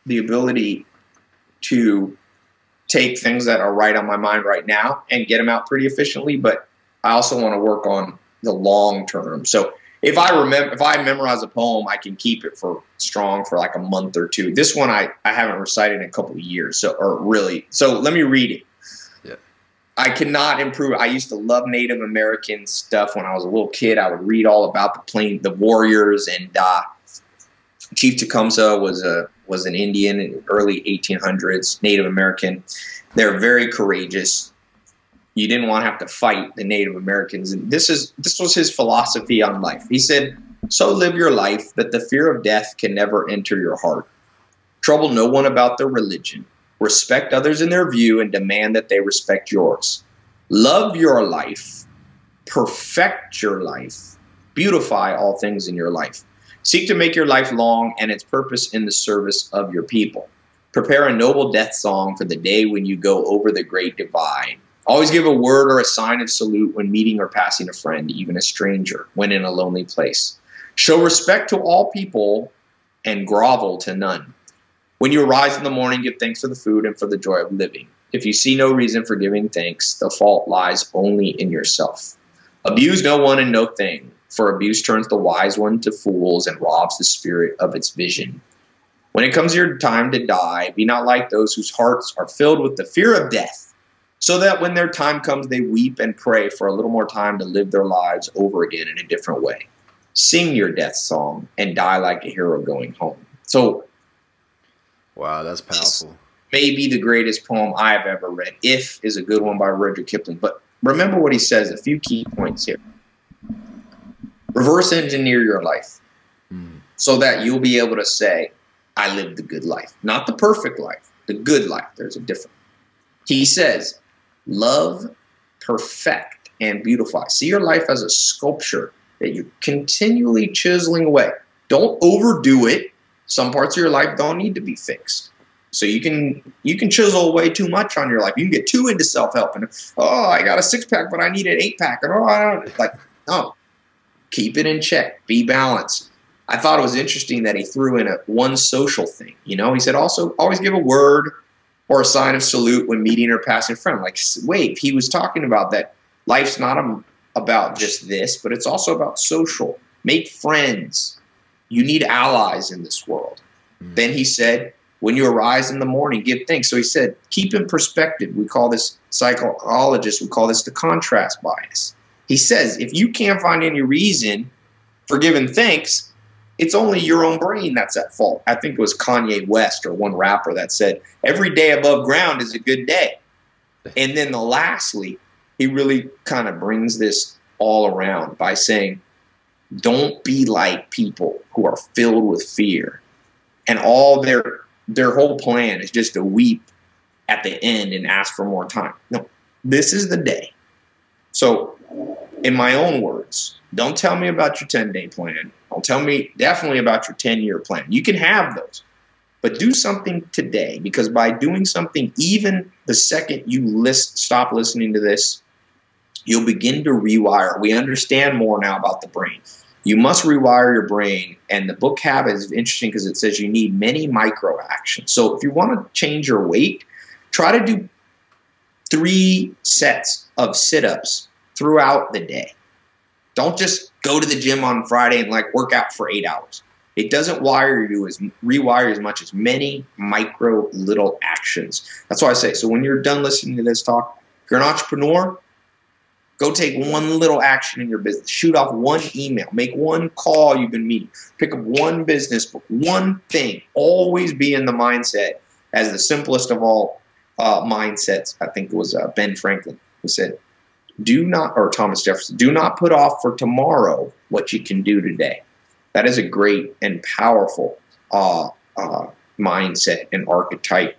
the ability to take things that are right on my mind right now and get them out pretty efficiently. But I also want to work on the long term. So if I memorize a poem, I can keep it strong for like a month or two. This one I haven't recited in a couple of years. So let me read it. Yeah. I cannot improve. I used to love Native American stuff when I was a little kid. I would read all about the warriors, and Chief Tecumseh was an Indian in the early 1800s, Native American. They're very courageous. You didn't want to have to fight the Native Americans. And this was his philosophy on life. He said, so live your life that the fear of death can never enter your heart. Trouble no one about their religion. Respect others in their view and demand that they respect yours. Love your life. Perfect your life. Beautify all things in your life. Seek to make your life long and its purpose in the service of your people. Prepare a noble death song for the day when you go over the great divide. Always give a word or a sign of salute when meeting or passing a friend, even a stranger, when in a lonely place. Show respect to all people and grovel to none. When you arise in the morning, give thanks for the food and for the joy of living. If you see no reason for giving thanks, the fault lies only in yourself. Abuse no one and no thing, for abuse turns the wise one to fools and robs the spirit of its vision. When it comes your time to die, be not like those whose hearts are filled with the fear of death. so that when their time comes, they weep and pray for a little more time to live their lives over again in a different way. Sing your death song and die like a hero going home. So, wow, that's powerful. Maybe the greatest poem I have ever read. If is a good one by Rudyard Kipling. But remember what he says, a few key points here. Reverse engineer your life so that you'll be able to say, I lived the good life. Not the perfect life, the good life. There's a difference. He says, love, perfect, and beautify. See your life as a sculpture that you're continually chiseling away. Don't overdo it. Some parts of your life don't need to be fixed. So you can chisel away too much on your life. You can get too into self-help and, oh, I got a 6-pack, but I need an 8-pack. And, oh, I don't, like, no. Keep it in check. Be balanced. I thought it was interesting that he threw in one social thing. You know, he said also always give a word or a sign of salute when meeting or passing a friend. Like, wait, he was talking about that life's not about just this, but it's also about social. Make friends. You need allies in this world. Then he said, when you arise in the morning, give thanks. So he said, keep in perspective. We call this, psychologists, we call this the contrast bias. He says, if you can't find any reason for giving thanks, it's only your own brain that's at fault. I think it was Kanye West or one rapper that said, every day above ground is a good day. And then lastly, he really kind of brings this all around by saying, don't be like people who are filled with fear. And all their whole plan is just to weep at the end and ask for more time. No, this is the day. So in my own words, don't tell me about your 10-day plan. Don't tell me definitely about your 10-year plan. You can have those, but do something today, because by doing something, even the second you stop listening to this, you'll begin to rewire. We understand more now about the brain. You must rewire your brain, and the book Habit is interesting because it says you need many micro actions. So if you want to change your weight, try to do 3 sets of sit-ups throughout the day. Don't just go to the gym on Friday and like work out for 8 hours. It doesn't rewire as much as many micro little actions. That's why I say, so when you're done listening to this talk, if you're an entrepreneur, go take one little action in your business. Shoot off one email. Make one call you've been meeting. Pick up one business book. One thing. Always be in the mindset as the simplest of all mindsets. I think it was Ben Franklin who said, or Thomas Jefferson, do not put off for tomorrow what you can do today. That is a great and powerful mindset and archetype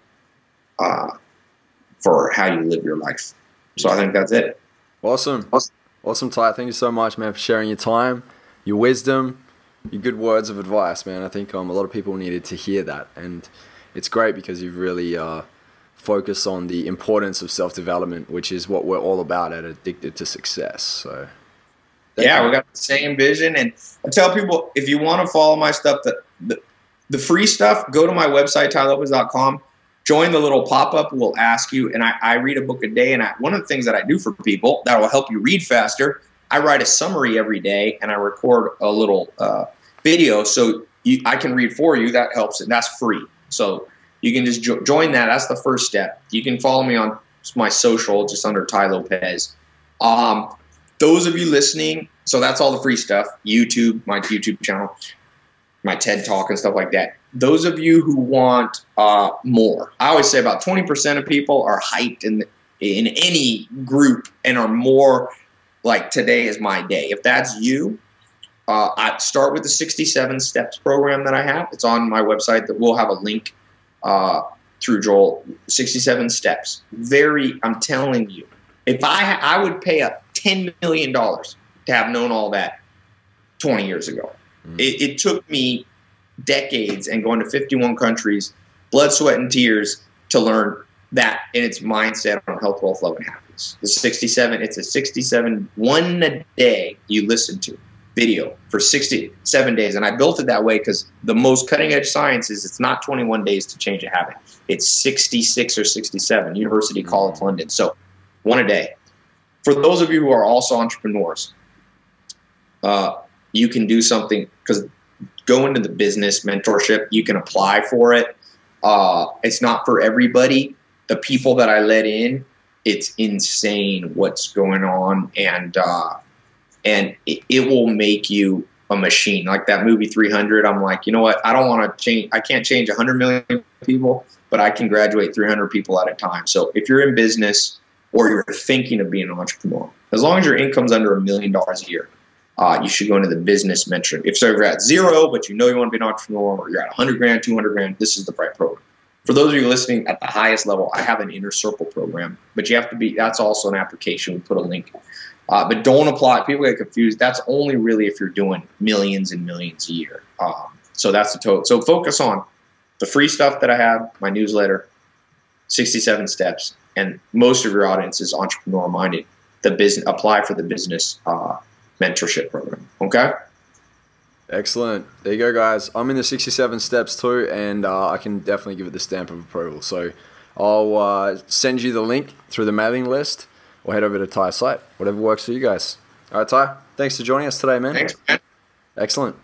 for how you live your life. So I think that's it. Awesome, Tai. Thank you so much, man, for sharing your time, your wisdom, your good words of advice, man. I think a lot of people needed to hear that, and it's great because you've really focused on the importance of self-development, which is what we're all about at Addicted to Success. So, yeah, we got the same vision, and I tell people if you want to follow my stuff, the free stuff, go to my website tailopez.com. Join the little pop-up. We'll ask you, and I read a book a day, and one of the things that I do for people that will help you read faster, I write a summary every day, and I record a little video so I can read for you. That helps, and that's free. So you can just join that. That's the first step. You can follow me on my social, just under Tai Lopez. Those of you listening, so that's all the free stuff, YouTube, my YouTube channel, my TED Talk and stuff like that. Those of you who want more, I always say about 20% of people are hyped in any group and are more like today is my day. If that's you, I start with the 67 steps program that I have. It's on my website. That we'll have a link through Joel. 67 steps. I'm telling you, if I would pay up $10 million to have known all that 20 years ago. It took me decades and going to 51 countries, blood, sweat, and tears to learn that in its mindset on health, wealth, love, and happiness. It's a 67 one a day you listen to video for 67 days. And I built it that way because the most cutting edge science is it's not 21 days to change a habit. It's 66 or 67, University College London. So one a day. For those of you who are also entrepreneurs, you can do something, because go into the business mentorship, you can apply for it. It's not for everybody. The people that I let in it's insane what's going on, and it will make you a machine. Like that movie 300, I'm like, you know what? I don't want to change. I can't change 100 million people, but I can graduate 300 people at a time. So if you're in business or you're thinking of being an entrepreneur, as long as your income's under $1 million a year, you should go into the business mentoring. If you're at zero, but you know you want to be an entrepreneur, or you're at 100 grand, 200 grand, this is the right program. For those of you listening at the highest level, I have an inner circle program, but you have to be, that's also an application. We put a link. But don't apply. People get confused. That's only really if you're doing millions and millions a year. So that's the total. So focus on the free stuff that I have, my newsletter, 67 steps, and most of your audience is entrepreneur minded. The business, apply for the business mentorship program. Okay. Excellent. There you go, guys. I'm in the 67 steps too, and I can definitely give it the stamp of approval. So I'll send you the link through the mailing list, or head over to Ty's site, whatever works for you guys. All right, Ty, thanks for joining us today, man. Thanks, man. Excellent.